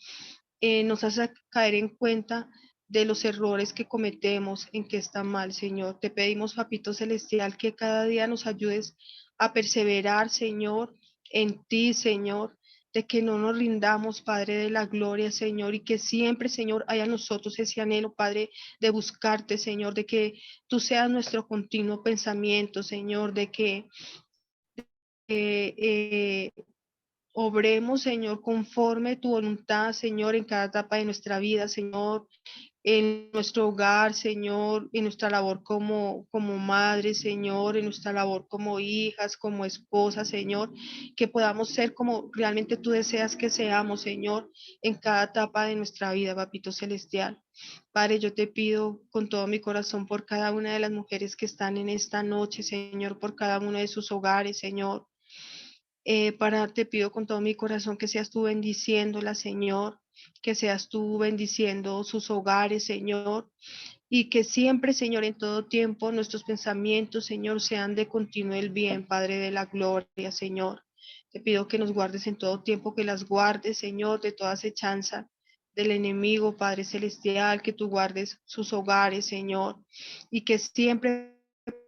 nos hace caer en cuenta de los errores que cometemos, en que está mal, Señor. Te pedimos, Papito Celestial, que cada día nos ayudes a perseverar, Señor, en ti, Señor, de que no nos rindamos, Padre de la gloria, Señor, y que siempre, Señor, haya en nosotros ese anhelo, Padre, de buscarte, Señor, de que tú seas nuestro continuo pensamiento, Señor, de que eh, obremos, Señor, conforme tu voluntad, Señor, en cada etapa de nuestra vida, Señor, en nuestro hogar, Señor, en nuestra labor como madre, Señor, en nuestra labor como hijas, como esposas, Señor, que podamos ser como realmente tú deseas que seamos, Señor, en cada etapa de nuestra vida, Papito Celestial. Padre, yo te pido con todo mi corazón por cada una de las mujeres que están en esta noche, Señor, por cada uno de sus hogares, Señor. Te pido con todo mi corazón que seas tú bendiciéndola, Señor, que seas tú bendiciendo sus hogares, Señor, y que siempre, Señor, en todo tiempo nuestros pensamientos, Señor, sean de continuo el bien, Padre de la gloria, Señor. Te pido que nos guardes en todo tiempo, que las guardes, Señor, de toda acechanza del enemigo, Padre celestial, que tú guardes sus hogares, Señor, y que siempre,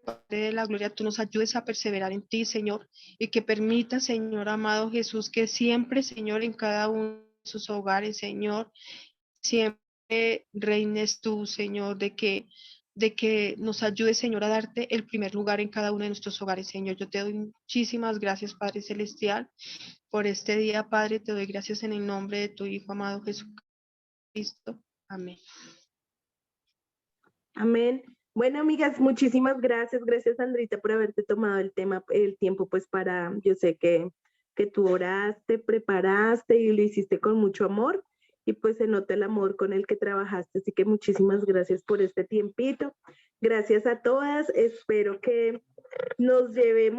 Padre de la gloria, tú nos ayudes a perseverar en ti, Señor, y que permita, Señor amado Jesús, que siempre, Señor, en cada uno de sus hogares, Señor, siempre reines tú, Señor, de que nos ayudes, Señor, a darte el primer lugar en cada uno de nuestros hogares, Señor. Yo te doy muchísimas gracias, Padre Celestial, por este día, Padre. Te doy gracias en el nombre de tu Hijo amado Jesucristo. Amén. Amén. Bueno, amigas, muchísimas gracias. Gracias, Sandrita, por haberte tomado el tiempo, pues para, yo sé que tú oraste, preparaste y lo hiciste con mucho amor y pues se nota el amor con el que trabajaste. Así que muchísimas gracias por este tiempito. Gracias a todas. Espero que nos llevemos